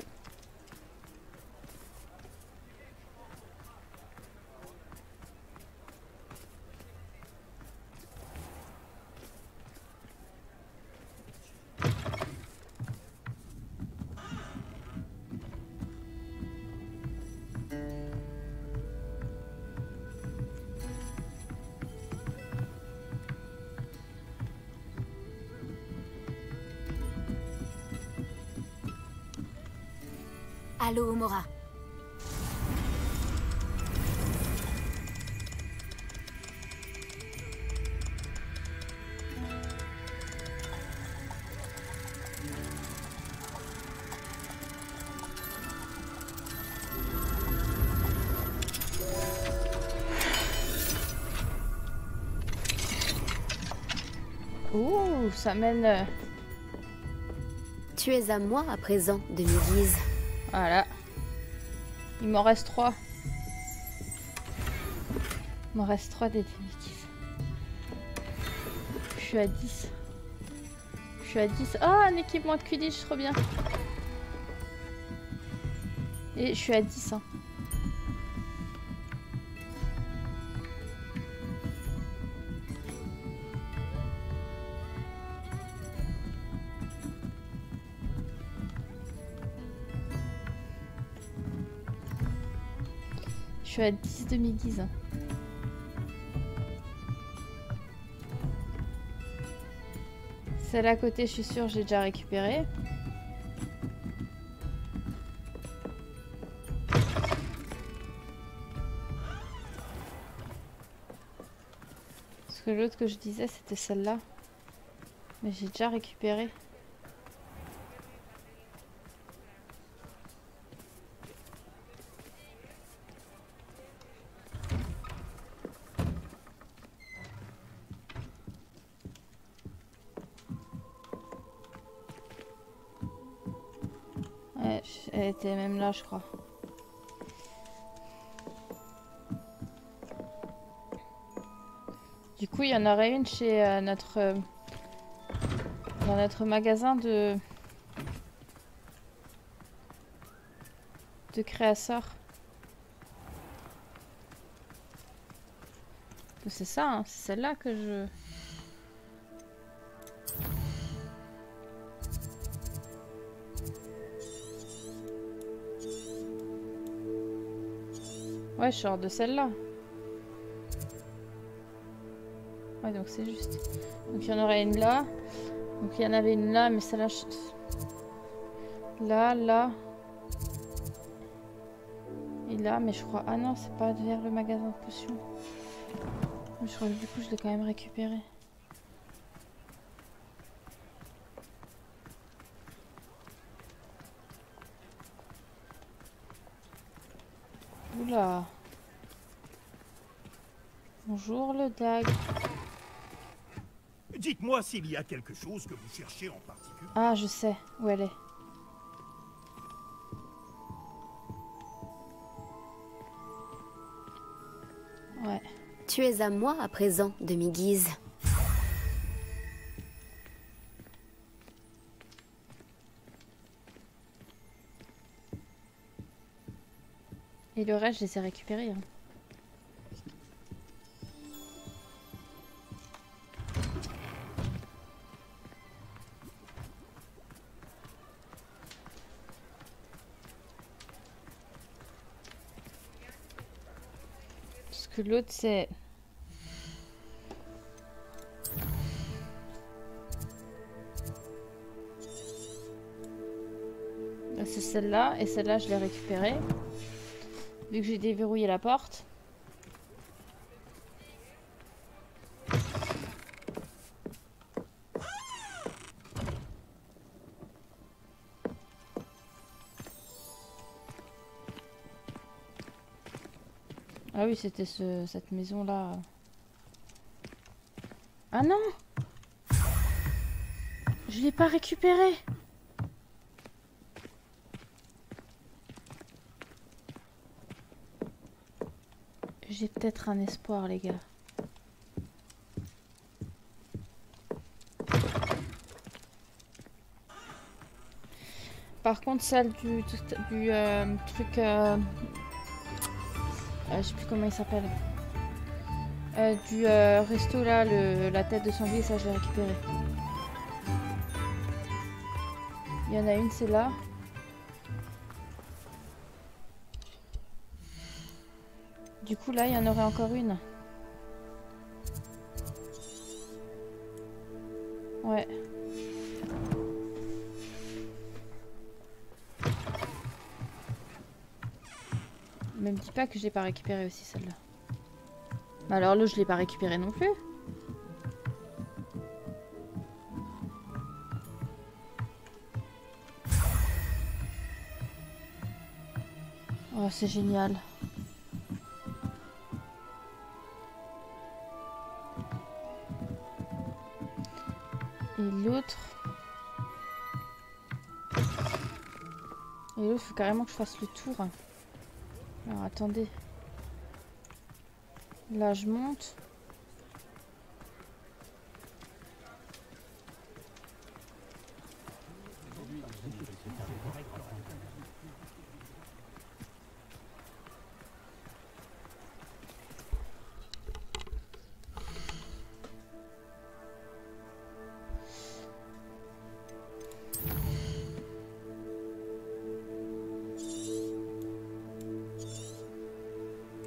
Allô, Omora. Ouh, ça mène... Tu es à moi à présent, demi-guise. Voilà. Il m'en reste 3. Il m'en reste 3 des demi-guises. Je suis à 10. Je suis à 10. Oh, un équipement de Quidditch, trop bien. Et je suis à 10. Hein. Je suis à 10 demi-guises. Celle à côté, je suis sûre, j'ai déjà récupéré. Parce que l'autre que je disais, c'était celle-là. Mais j'ai déjà récupéré. Elle était même là, je crois. Du coup, il y en aurait une chez dans notre magasin de créateurs. C'est ça, hein, c'est celle-là que je... Ouais, je sors de celle-là. Ouais, donc c'est juste. Donc il y en aurait une là. Donc il y en avait une là, mais celle-là... Là, là. Et là, mais je crois... Ah non, c'est pas vers le magasin de potions. Mais je crois que du coup, je l'ai quand même récupéré. Oula. Bonjour le Dag. Dites-moi s'il y a quelque chose que vous cherchez en particulier. Ah, je sais où elle est. Ouais. Tu es à moi à présent, demi-guise. Et le reste, je les ai récupérés. Hein. Parce que l'autre, c'est... C'est celle-là, et celle-là, je l'ai récupérée. Vu que j'ai déverrouillé la porte. Ah oui, c'était cette maison-là. Ah non! Je l'ai pas récupérée! J'ai peut-être un espoir, les gars. Par contre, celle du truc... je sais plus comment il s'appelle. Du resto, là, la tête de sanglier, ça, je l'ai récupéré. Il y en a une, c'est là. Du coup, là, il y en aurait encore une. Ouais. Mais me dis pas que je l'ai pas récupérée aussi celle-là. Bah alors là je l'ai pas récupérée non plus. Oh c'est génial. Et l'autre... Et l'autre, il faut carrément que je fasse le tour. Alors attendez. Là je monte.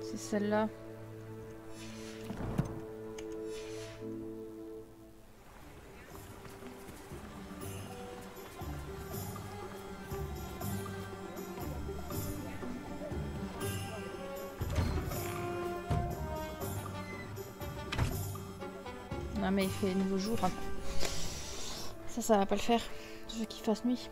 C'est celle-là. Non mais il fait nouveau jour. Hein. Ça va pas le faire. Je veux qu'il fasse nuit.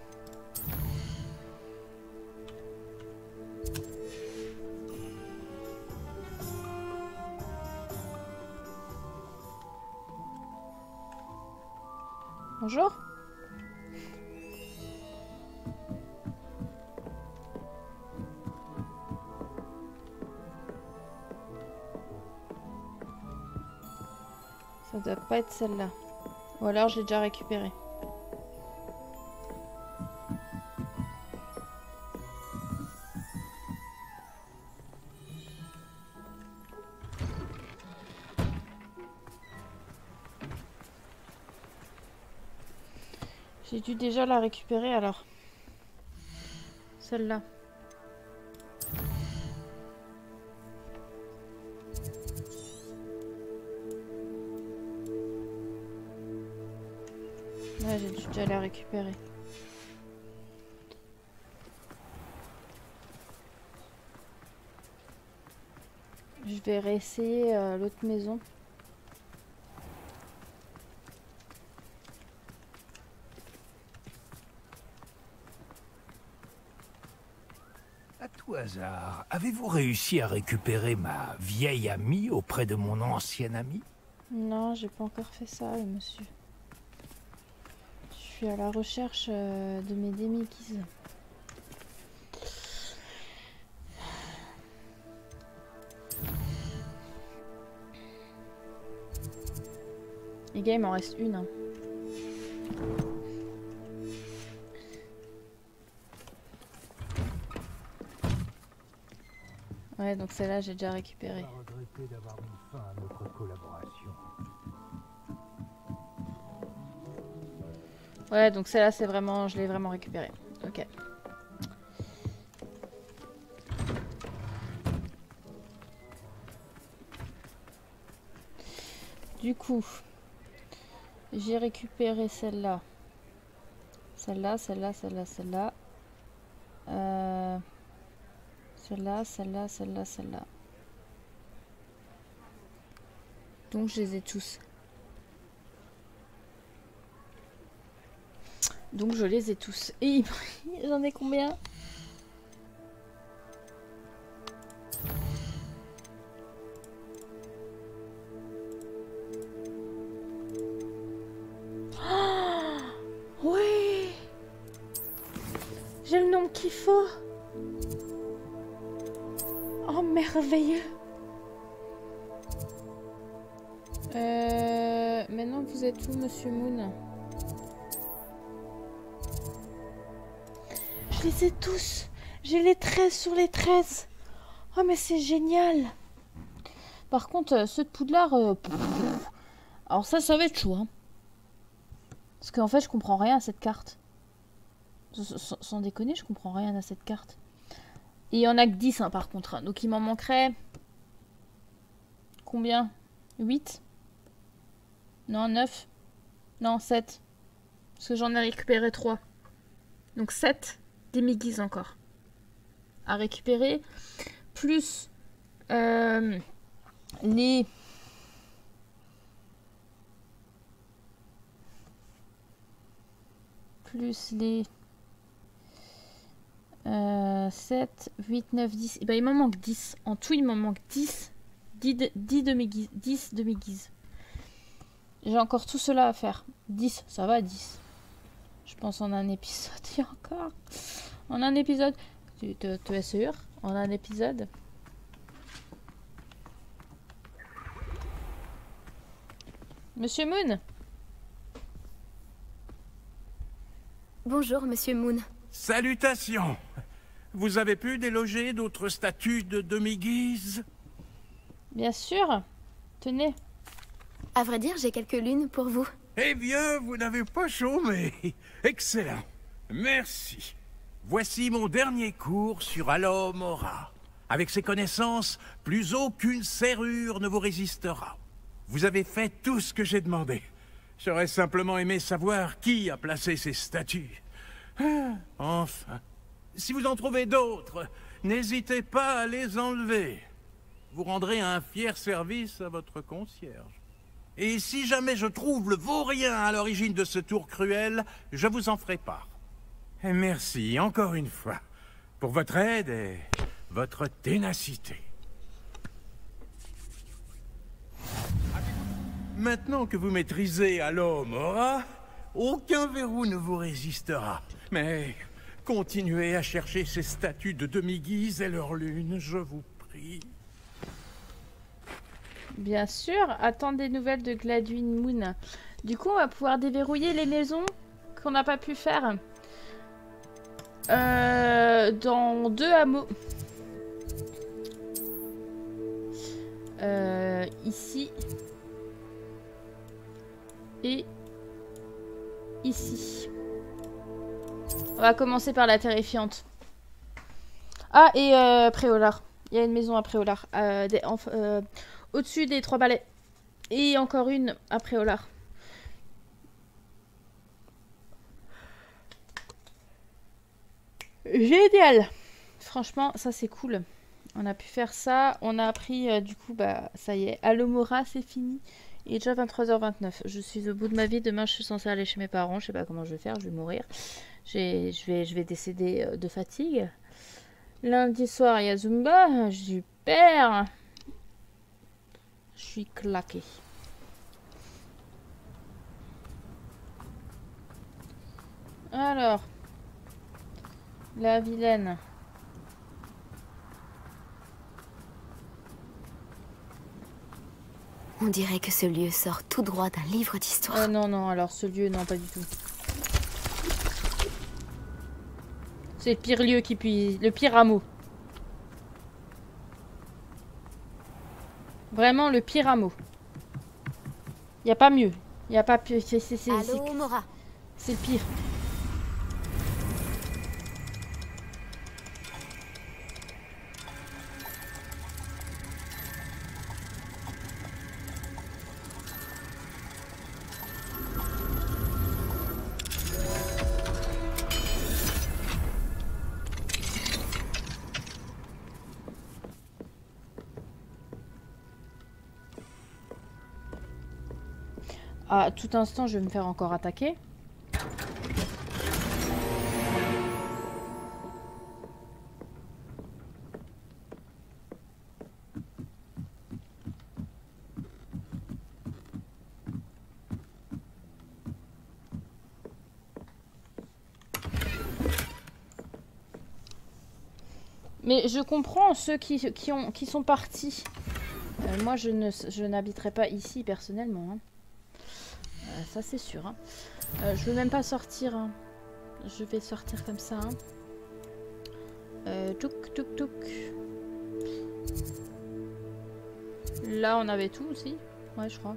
Bonjour. Ça doit pas être celle-là. Ou alors je l'ai déjà récupérée. J'ai dû déjà la récupérer alors. Celle-là. Ouais, j'ai dû déjà la récupérer. Je vais réessayer l'autre maison. À tout hasard, avez-vous réussi à récupérer ma vieille amie auprès de mon ancienne amie? Non, j'ai pas encore fait ça, monsieur. Je suis à la recherche de mes demi-guises. Les gars, il m'en reste une. Hein. Ouais, donc celle-là, j'ai déjà récupéré. Regretter d'avoir mis fin à notre collaboration. Ouais, donc celle-là, c'est vraiment, je l'ai vraiment récupérée. Ok. Du coup, j'ai récupéré celle-là. Celle-là, celle-là, celle-là, celle-là. Celle-là, celle-là, celle-là, celle-là. Donc je les ai tous. Donc je les ai tous. Et j'en ai combien? Oh ouais, j'ai le nombre qu'il faut. Oh merveilleux. Maintenant vous êtes où, monsieur Moon? Je les ai tous. J'ai les 13 sur les 13. Oh mais c'est génial. Par contre, ceux de Poudlard... Alors ça va être chaud. Hein. Parce qu'en fait, je comprends rien à cette carte. Sans déconner, je comprends rien à cette carte. Et il y en a que 10 hein, par contre. Donc il m'en manquerait... Combien? 8? Non, 9? Non, 7. Parce que j'en ai récupéré 3. Donc 7 demi-guises encore. À récupérer. plus les... Plus les... 7, 8, 9, 10. Et ben, il m'en manque 10. En tout, il m'en manque 10. 10 demi-guises. 10 demi-guises. J'ai encore tout cela à faire. 10, ça va, 10. Je pense en un épisode. Il y a encore. En un épisode. Tu es sûr? En un épisode. Monsieur Moon? Bonjour, Monsieur Moon. Salutations. Vous avez pu déloger d'autres statues de demi-guise? Bien sûr. Tenez. À vrai dire, j'ai quelques lunes pour vous. Eh bien, vous n'avez pas chômé. Excellent. Merci. Voici mon dernier cours sur Alomora. Avec ces connaissances, plus aucune serrure ne vous résistera. Vous avez fait tout ce que j'ai demandé. J'aurais simplement aimé savoir qui a placé ces statues. Ah, enfin. Si vous en trouvez d'autres, n'hésitez pas à les enlever. Vous rendrez un fier service à votre concierge. Et si jamais je trouve le vaurien à l'origine de ce tour cruel, je vous en ferai part. Et merci encore une fois pour votre aide et votre ténacité. Maintenant que vous maîtrisez Alomora, aucun verrou ne vous résistera. Mais continuez à chercher ces statues de demi-guise et leurs lunes, je vous prie. Bien sûr, attends des nouvelles de Gladwin Moon. Du coup, on va pouvoir déverrouiller les maisons qu'on n'a pas pu faire. Dans 2 hameaux. Ici. Et ici. On va commencer par la terrifiante. Ah, et Préolard. Il y a une maison à Préolard. Au-dessus des 3 balais. Et encore une à Préolard. Génial! Franchement, ça c'est cool. On a pu faire ça. On a appris, du coup, bah, ça y est. Alomora, c'est fini. Il est déjà 23h29. Je suis au bout de ma vie. Demain, je suis censée aller chez mes parents. Je sais pas comment je vais faire. Je vais mourir. Je vais décéder de fatigue. Lundi soir, il y a Zumba. Super! Je suis claquée. Alors. La vilaine. On dirait que ce lieu sort tout droit d'un livre d'histoire. Non, non, alors ce lieu, non, pas du tout. C'est le pire lieu qui puisse... Le pire hameau. Vraiment le pire hameau. Y a pas mieux. Y a pas plus. Alomora. C'est le pire. À tout instant, je vais me faire encore attaquer. Mais je comprends ceux qui sont partis. Moi, je n'habiterai pas ici personnellement. Hein. Ça c'est sûr. Hein. Je veux même pas sortir. Hein. Je vais sortir comme ça. Hein. Touk touk touk. Là on avait tout aussi. Ouais je crois.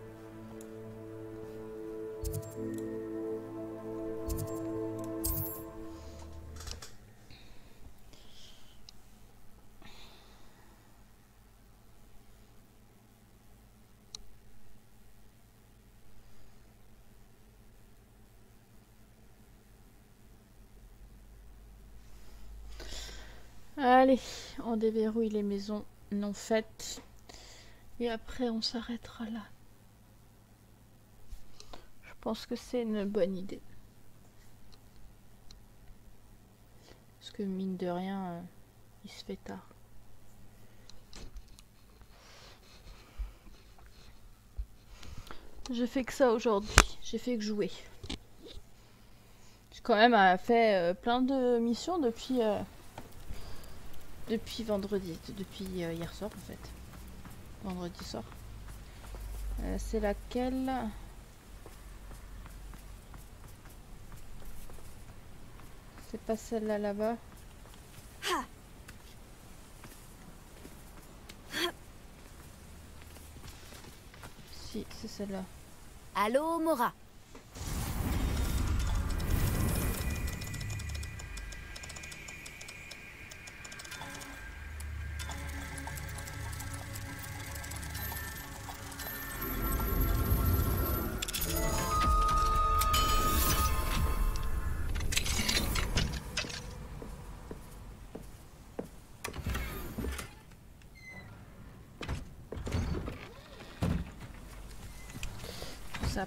Allez, on déverrouille les maisons non faites. Et après, on s'arrêtera là. Je pense que c'est une bonne idée. Parce que mine de rien, il se fait tard. J'ai fait que ça aujourd'hui. J'ai fait que jouer. J'ai quand même fait plein de missions depuis vendredi, depuis hier soir en fait. Vendredi soir. C'est laquelle? C'est pas celle-là là-bas. Si, c'est celle-là. Allô, Mora.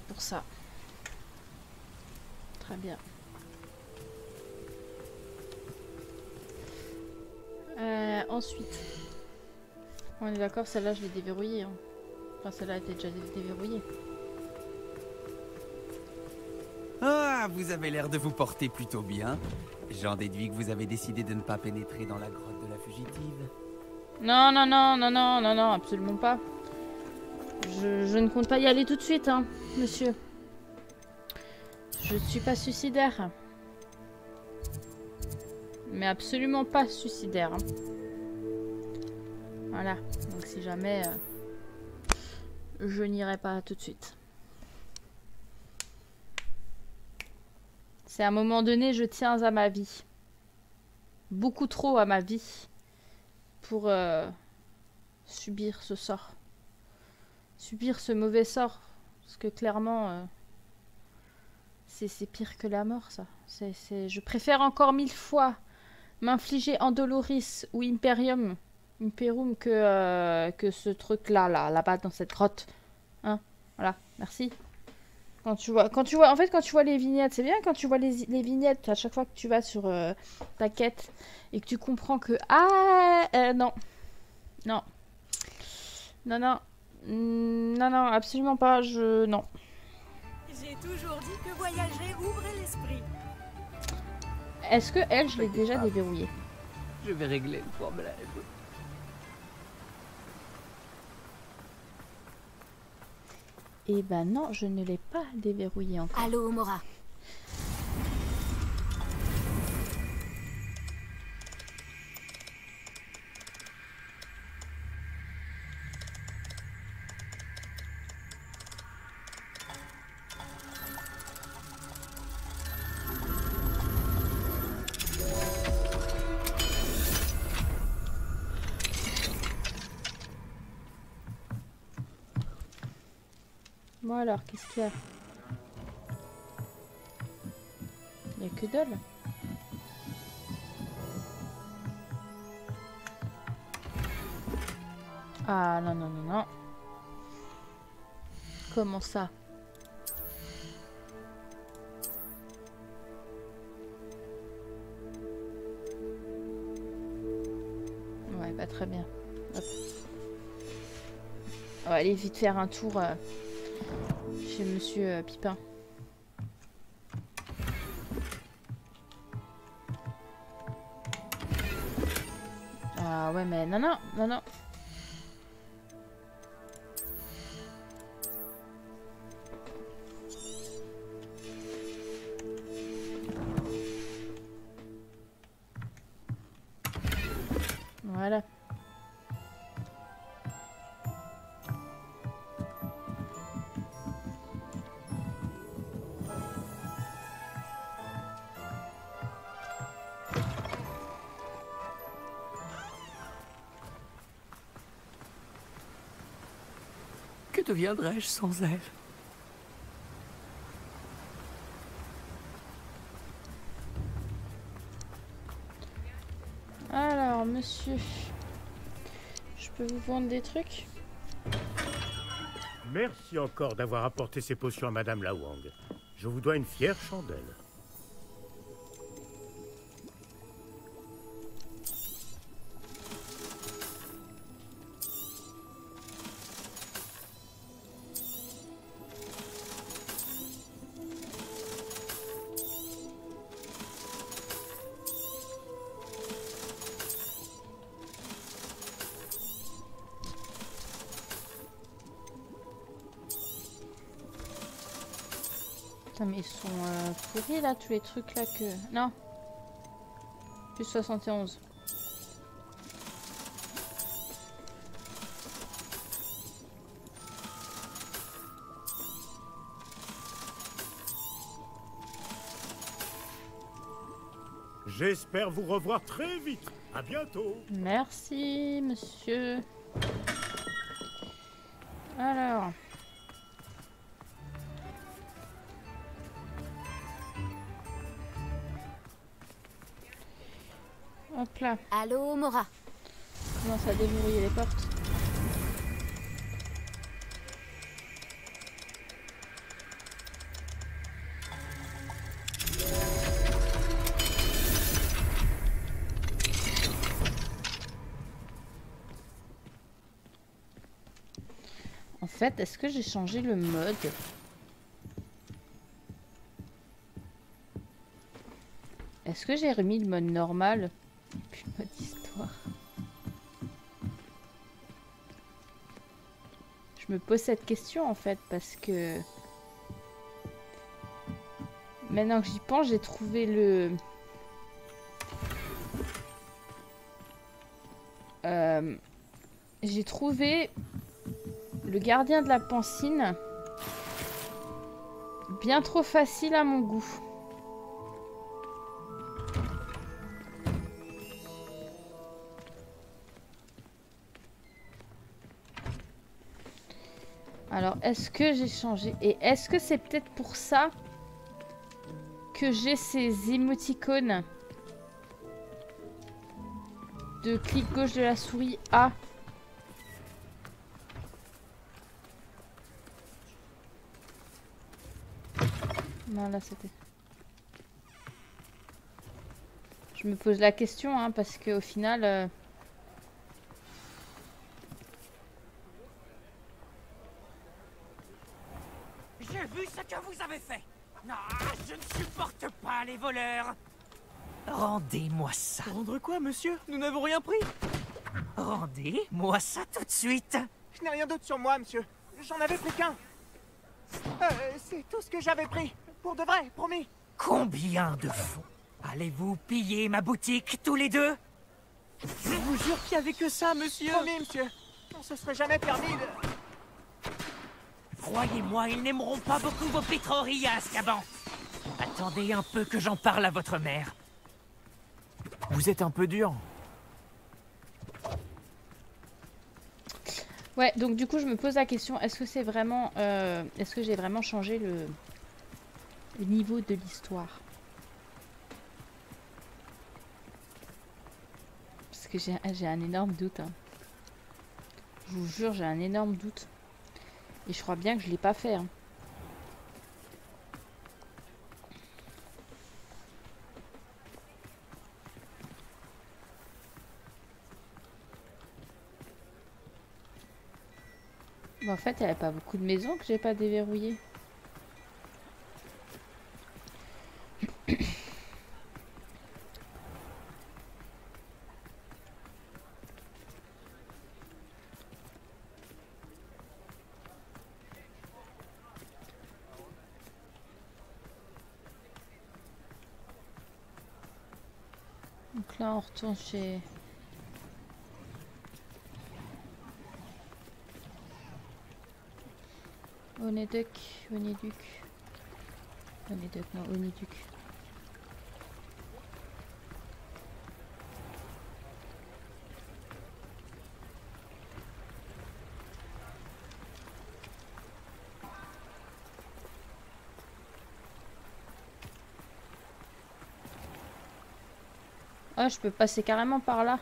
Pour ça. Très bien. Ensuite, on est d'accord, celle-là je l'ai déverrouillée. Hein. Enfin, celle-là était déjà déverrouillée. Ah, vous avez l'air de vous porter plutôt bien. J'en déduis que vous avez décidé de ne pas pénétrer dans la grotte de la fugitive. Non, non, non, non, non, non, non, absolument pas. Je ne compte pas y aller tout de suite, hein, monsieur. Je ne suis pas suicidaire. Mais absolument pas suicidaire. Hein. Voilà. Donc si jamais... je n'irai pas tout de suite. C'est à un moment donné, je tiens à ma vie. Beaucoup trop à ma vie. Pour subir ce sort. Subir ce mauvais sort. Parce que clairement, c'est pire que la mort, ça. Je préfère encore 1000 fois m'infliger Andoloris ou Imperium que ce truc-là, là-bas, dans cette grotte. Hein? Voilà, merci. Quand tu vois, en fait, quand tu vois les vignettes, c'est bien quand tu vois les vignettes à chaque fois que tu vas sur ta quête et que tu comprends que... Ah, non. Non. Non, non. Non, non, absolument pas, non. J'ai toujours dit que voyager ouvrait l'esprit. Est-ce que elle, je l'ai déjà déverrouillée? Je vais régler le problème. Eh ben non, je ne l'ai pas déverrouillée encore. Allô, Mora. Bon alors, qu'est-ce qu'il y a? Il n'y a que dalle. Ah non, non, non, non. Comment ça? Ouais, pas très bien. Hop. On va aller vite faire un tour chez Monsieur Pipin. Ah ouais, mais non, non, non, non. Voilà. Que deviendrais-je sans elle? Alors, monsieur. Je peux vous vendre des trucs? Merci encore d'avoir apporté ces potions à Madame Lawang. Je vous dois une fière chandelle. Mais ils sont pourris là, tous les trucs là que... Non. Plus 71. J'espère vous revoir très vite. À bientôt. Merci, monsieur. Alors... Hop là. Allô, Mora. Commence à déverrouiller les portes. En fait, est-ce que j'ai changé le mode? Est-ce que j'ai remis le mode normal? Puis le mode histoire. Je me pose cette question en fait parce que maintenant que j'y pense, j'ai trouvé le j'ai trouvé le gardien de la Pancine bien trop facile à mon goût. Alors, est-ce que j'ai changé? Et est-ce que c'est peut-être pour ça que j'ai ces émoticônes de clic gauche de la souris A? Non, là c'était... Je me pose la question, hein, parce qu'au final... J'ai vu ce que vous avez fait. Non, je ne supporte pas les voleurs. Rendez-moi ça. Rendre quoi, monsieur? Nous n'avons rien pris. Rendez-moi ça tout de suite. Je n'ai rien d'autre sur moi, monsieur. J'en avais pris qu'un. C'est tout ce que j'avais pris. Pour de vrai, promis. Combien de fous? Allez-vous piller ma boutique tous les deux? Je vous jure qu'il n'y avait que ça, monsieur. Promis, monsieur. On se serait jamais permis de... Croyez-moi, ils n'aimeront pas beaucoup vos pétrories à Azkaban. Attendez un peu que j'en parle à votre mère. Vous êtes un peu dur. Ouais, donc du coup je me pose la question, est-ce que c'est vraiment... est-ce que j'ai vraiment changé le niveau de l'histoire? Parce que j'ai un énorme doute. Hein. Je vous jure, j'ai un énorme doute. Et je crois bien que je l'ai pas fait. Hein. Bon, en fait, il n'y avait pas beaucoup de maisons que j'ai pas déverrouillées. Donc là, on retourne chez... Onéduc, Onéduc. Onéduc, non, Onéduc. Ah, je peux passer carrément par là.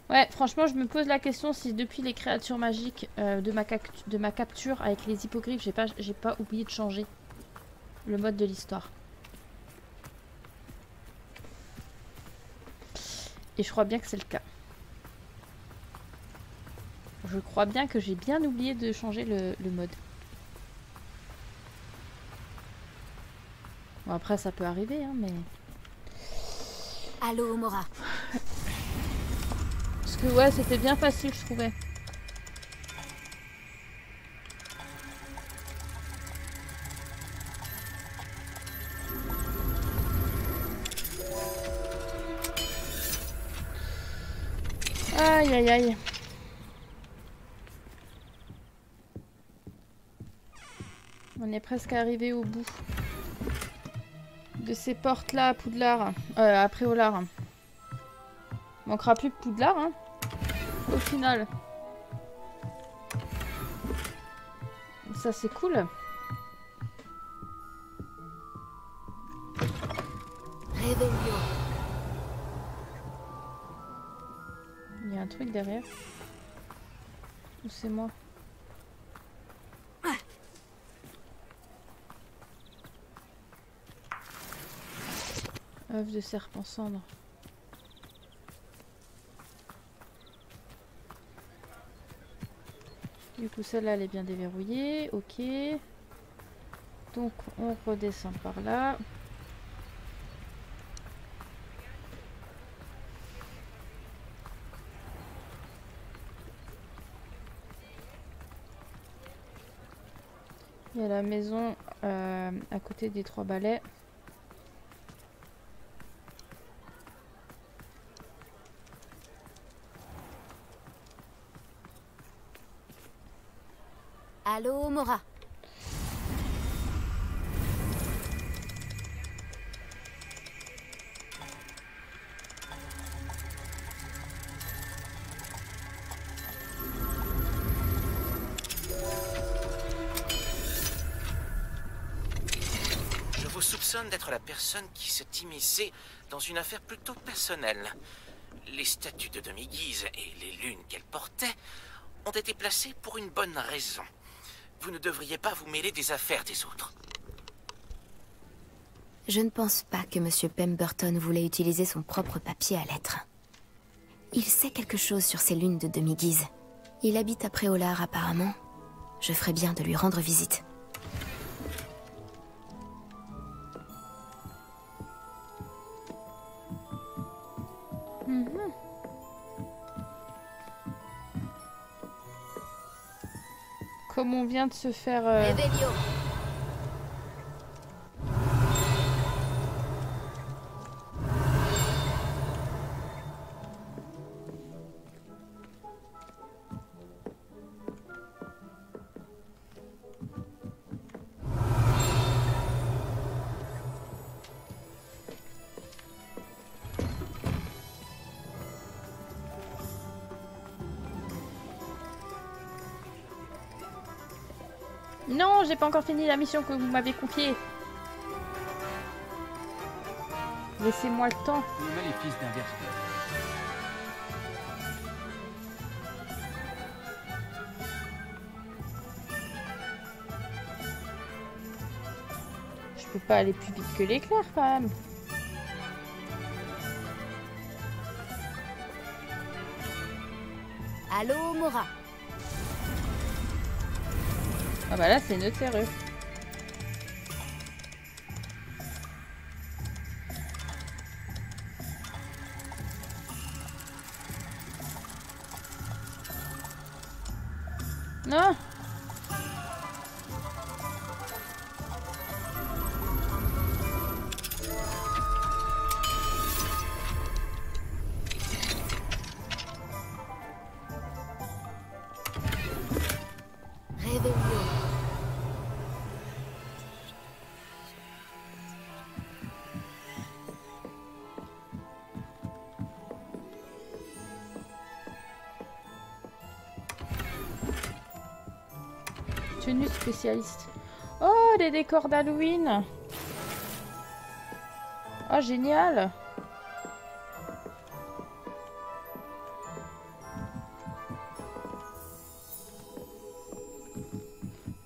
Ouais, franchement, je me pose la question si depuis les créatures magiques de ma capture avec les hippogriffes, j'ai pas oublié de changer le mode de l'histoire. Et je crois bien que c'est le cas. Je crois bien que j'ai bien oublié de changer le mode. Bon, après, ça peut arriver, hein, mais... Allô, Mora. Parce que, ouais, c'était bien facile, je trouvais. Aïe, aïe, aïe. On est presque arrivé au bout de ces portes-là à Poudlard. À Préolard. Manquera plus de Poudlard, hein, au final. Ça, c'est cool. Il y a un truc derrière. Ou c'est moi? Œuf de serpent cendre. Du coup, celle-là, elle est bien déverrouillée. Ok. Donc, on redescend par là. Il y a la maison à côté des 3 balais. Allô, Mora. Je vous soupçonne d'être la personne qui s'est immiscée dans une affaire plutôt personnelle. Les statues de demi-guise et les lunes qu'elle portait ont été placées pour une bonne raison. Vous ne devriez pas vous mêler des affaires des autres. Je ne pense pas que Monsieur Pemberton voulait utiliser son propre papier à lettres. Il sait quelque chose sur ces lunes de demi-guise. Il habite à Préolard apparemment. Je ferais bien de lui rendre visite. Comme on vient de se faire... Non, j'ai pas encore fini la mission que vous m'avez confiée. Laissez-moi le temps. Le maléfice d'un verre. Je peux pas aller plus vite que l'éclair quand même. Allô, Mora. Ah bah là c'est une autre serrure. Non. Tenue spécialiste. Oh, des décors d'Halloween. Oh, génial.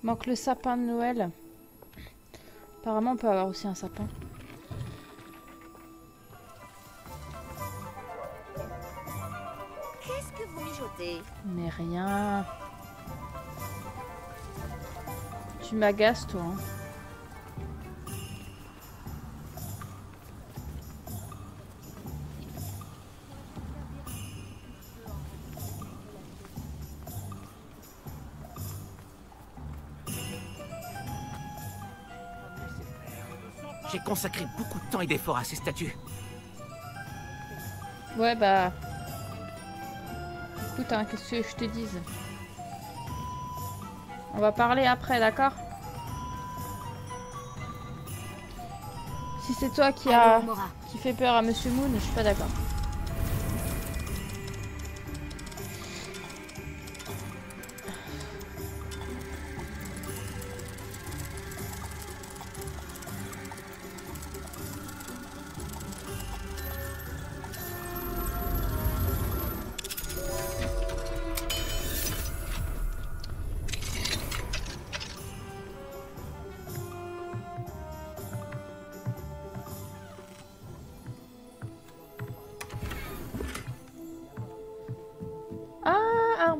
Manque le sapin de Noël. Apparemment, on peut avoir aussi un sapin. Qu'est-ce que vous mijotez? Mais rien. Tu m'agaces, toi. Hein. J'ai consacré beaucoup de temps et d'efforts à ces statues. Ouais, bah... Écoute, hein, qu'est-ce que je te dise? On va parler après, d'accord? Si c'est toi qui fait peur à Monsieur Moon, je suis pas d'accord.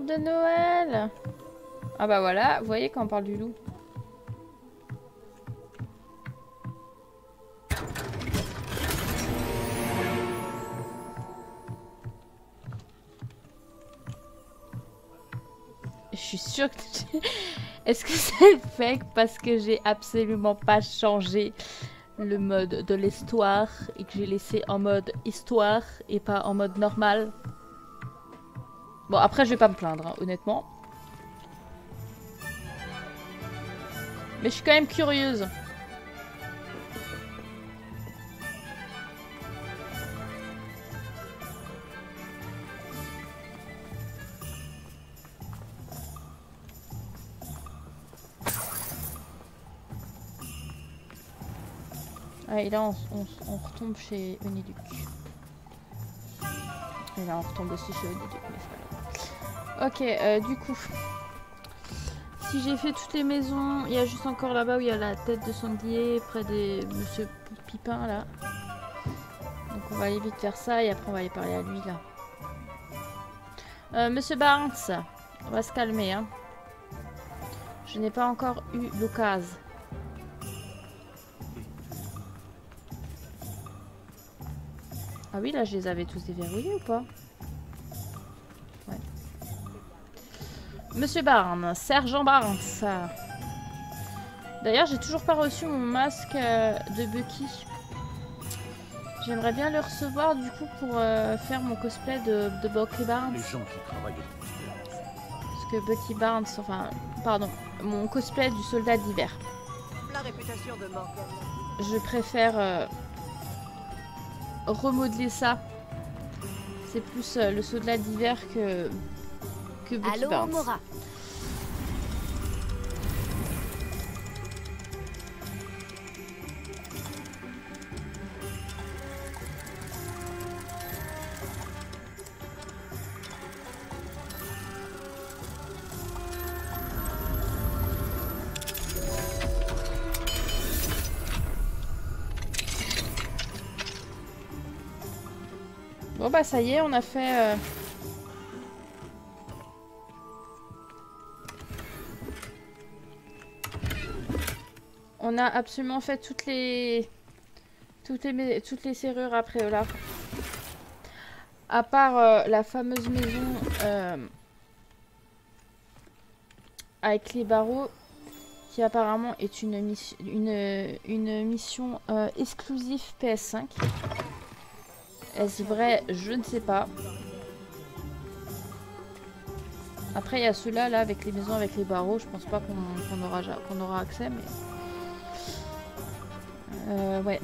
De Noël. Ah bah voilà, vous voyez quand on parle du loup. Je suis sûre que... Est-ce que c'est fake parce que j'ai absolument pas changé le mode de l'histoire et que j'ai laissé en mode histoire et pas en mode normal? Bon, après, je vais pas me plaindre, hein, honnêtement. Mais je suis quand même curieuse. Ah, et là, on retombe chez Oniduc. Et là, on retombe aussi chez Oniduc, mais c'est pas grave. Ok, du coup, si j'ai fait toutes les maisons, il y a juste encore là-bas où il y a la tête de sanglier, près de Monsieur Pipin, là. Donc on va aller vite faire ça, et après on va aller parler à lui, là. Monsieur Barnes, on va se calmer, hein. Je n'ai pas encore eu l'occasion. Ah oui, là, je les avais tous déverrouillés ou pas? Ouais. Monsieur Barnes, Sergent Barnes. D'ailleurs, j'ai toujours pas reçu mon masque de Bucky. J'aimerais bien le recevoir du coup pour faire mon cosplay de Bucky Barnes. Les gens qui travaillent. Parce que Bucky Barnes, enfin, pardon, mon cosplay du soldat d'hiver. La réputation de Morgan. Je préfère remodeler ça. C'est plus le soldat d'hiver que Bucky Barnes. Mora. Bon bah ça y est, on a fait... On a absolument fait toutes les serrures après là. À part la fameuse maison avec les barreaux, qui apparemment est une mission exclusive PS5. Est-ce vrai? Je ne sais pas. Après, il y a ceux-là, là, avec les maisons avec les barreaux. Je pense pas qu'on aura accès, mais... ouais.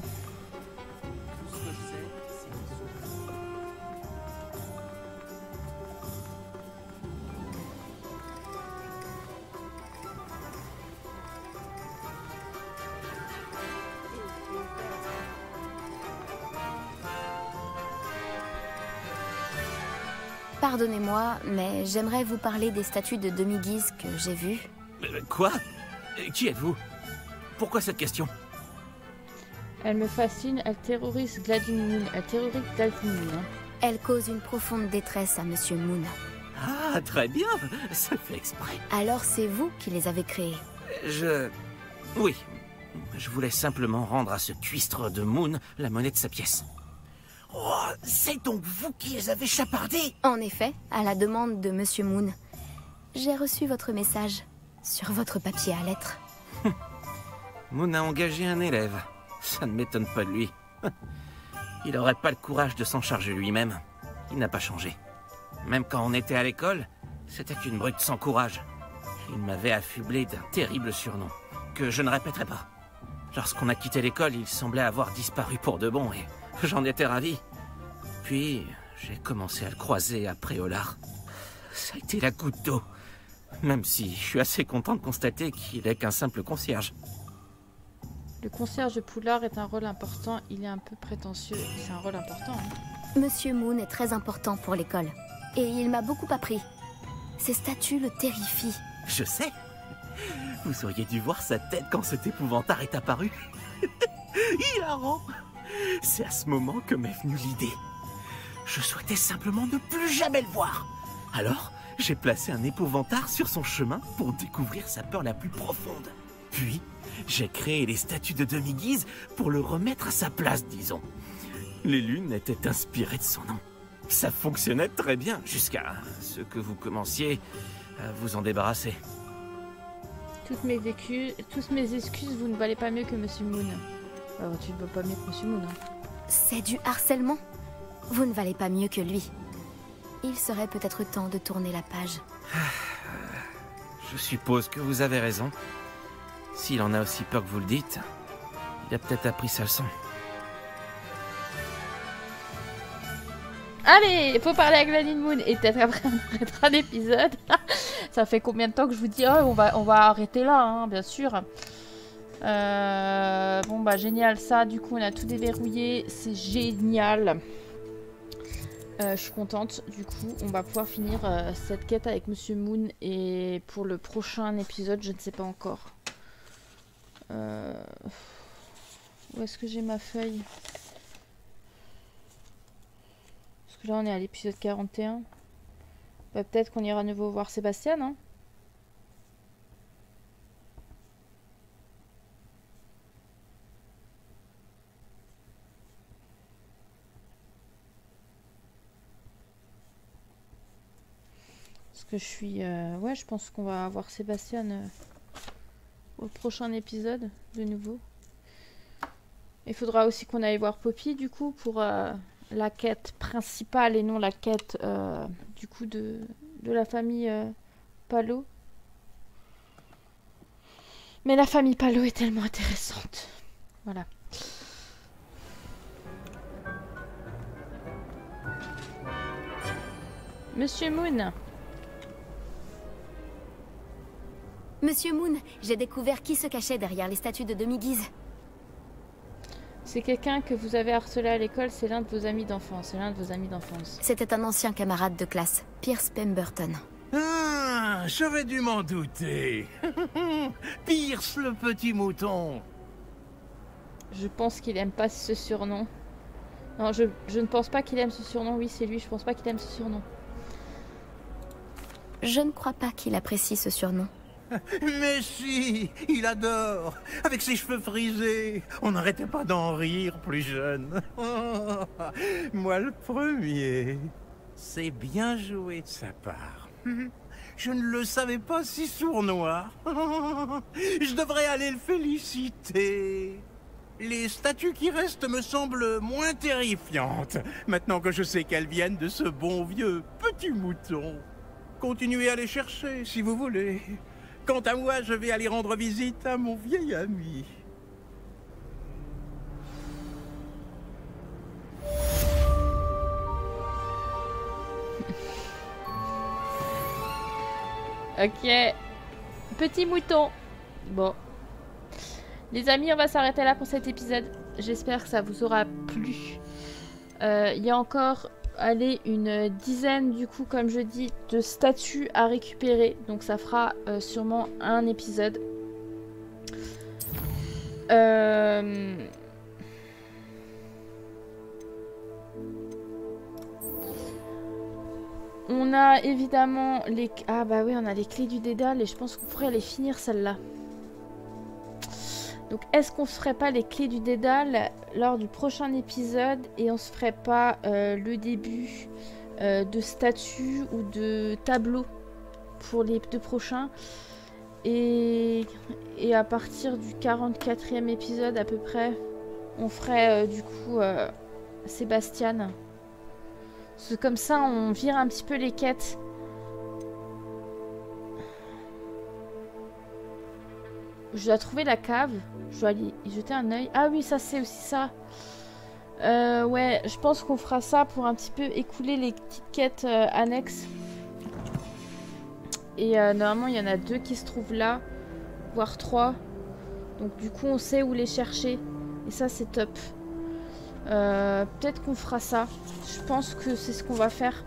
Pardonnez-moi, mais j'aimerais vous parler des statues de demi-guise que j'ai vues. Quoi? Qui êtes-vous? Pourquoi cette question? Elle me fascine, elle terrorise Gladys Moon. Elle terrorise Gladys Moon. Hein. Elle cause une profonde détresse à Monsieur Moon. Ah, très bien. Ça fait exprès. Alors c'est vous qui les avez créés? Oui. Je voulais simplement rendre à ce cuistre de Moon la monnaie de sa pièce. Oh, c'est donc vous qui les avez chapardés? En effet, à la demande de Monsieur Moon. J'ai reçu votre message sur votre papier à lettres. Moon a engagé un élève. Ça ne m'étonne pas de lui. Il n'aurait pas le courage de s'en charger lui-même. Il n'a pas changé. Même quand on était à l'école, c'était une brute sans courage. Il m'avait affublé d'un terrible surnom, que je ne répéterai pas. Lorsqu'on a quitté l'école, il semblait avoir disparu pour de bon, et j'en étais ravi. Puis, j'ai commencé à le croiser à Préolard. Ça a été la goutte d'eau. Même si je suis assez content de constater qu'il est qu'un simple concierge. Le concierge de Poulard est un rôle important. Il est un peu prétentieux. C'est un rôle important. Hein. Monsieur Moon est très important pour l'école. Et il m'a beaucoup appris. Ces statues le terrifient. Je sais. Vous auriez dû voir sa tête quand cet épouvantard est apparu. Hilarant. C'est à ce moment que m'est venue l'idée. Je souhaitais simplement ne plus jamais le voir. Alors, j'ai placé un épouvantard sur son chemin pour découvrir sa peur la plus profonde. Puis, j'ai créé les statues de demi-guise pour le remettre à sa place, disons. Les lunes étaient inspirées de son nom. Ça fonctionnait très bien, jusqu'à ce que vous commenciez à vous en débarrasser. Tous mes excuses, vous ne valez pas mieux que Monsieur Moon. Alors, tu ne vaux pas mieux que Monsieur Moon. Hein. C'est du harcèlement. Vous ne valez pas mieux que lui. Il serait peut-être temps de tourner la page. Je suppose que vous avez raison. S'il en a aussi peur que vous le dites, il a peut-être appris sa leçon. Allez, il faut parler à Gladys Moon et peut-être après on arrêtera l'épisode. Ça fait combien de temps que je vous dis on va arrêter là, hein, bien sûr. Bon bah génial, ça du coup on a tout déverrouillé, c'est génial. Je suis contente, du coup on va pouvoir finir cette quête avec Monsieur Moon et pour le prochain épisode je ne sais pas encore. Où est-ce que j'ai ma feuille? Parce que là on est à l'épisode 41. Bah, peut-être qu'on ira à nouveau voir Sébastien, hein. Parce que je suis... ouais, je pense qu'on va voir Sébastien au prochain épisode, de nouveau. Il faudra aussi qu'on aille voir Poppy, du coup, pour la quête principale et non la quête, du coup, de la famille Palo. Mais la famille Palo est tellement intéressante. Voilà. Monsieur Moon. Monsieur Moon, j'ai découvert qui se cachait derrière les statues de demi-guise. C'est quelqu'un que vous avez harcelé à l'école, c'est l'un de vos amis d'enfance. C'est l'un de vos amis d'enfance. C'était un ancien camarade de classe, Pierce Pemberton. Ah, j'aurais dû m'en douter. Pierce le petit mouton. Je pense qu'il aime pas ce surnom. Non, je ne pense pas qu'il aime ce surnom. Oui, c'est lui, je pense pas qu'il aime ce surnom. Je ne crois pas qu'il apprécie ce surnom. Mais si, il adore. Avec ses cheveux frisés. On n'arrêtait pas d'en rire plus jeune. Moi le premier. C'est bien joué de sa part. Je ne le savais pas si sournois. Je devrais aller le féliciter. Les statues qui restent me semblent moins terrifiantes, maintenant que je sais qu'elles viennent de ce bon vieux petit mouton. Continuez à les chercher, si vous voulez. Quant à moi, je vais aller rendre visite à mon vieil ami. Ok. Petit mouton. Bon. Les amis, on va s'arrêter là pour cet épisode. J'espère que ça vous aura plu. Il y a encore... Allez, une dizaine du coup, comme je dis, de statues à récupérer. Donc ça fera sûrement un épisode. On a évidemment les... Ah bah oui, on a les clés du Dédale et je pense qu'on pourrait les finir celles-là. Donc est-ce qu'on se ferait pas les clés du Dédale lors du prochain épisode et on se ferait pas le début de statue ou de tableau pour les 2 prochains et à partir du 44e épisode à peu près, on ferait du coup Sébastien. Parce que comme ça, on vire un petit peu les quêtes. Je dois trouver la cave. Je dois aller y jeter un œil. Ah oui, ça c'est aussi ça. Ouais, je pense qu'on fera ça pour un petit peu écouler les petites quêtes annexes. Et normalement, il y en a 2 qui se trouvent là. Voire 3. Donc du coup, on sait où les chercher. Et ça, c'est top. Peut-être qu'on fera ça. Je pense que c'est ce qu'on va faire.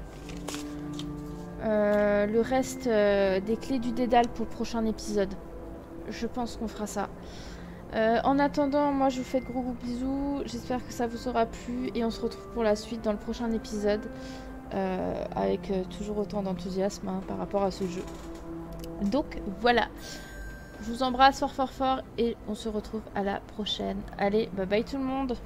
Le reste des clés du Dédale pour le prochain épisode. Je pense qu'on fera ça. En attendant, moi je vous fais de gros bisous. J'espère que ça vous aura plu. Et on se retrouve pour la suite dans le prochain épisode. Avec toujours autant d'enthousiasme hein, par rapport à ce jeu. Donc voilà. Je vous embrasse fort fort fort. Et on se retrouve à la prochaine. Allez, bye bye tout le monde.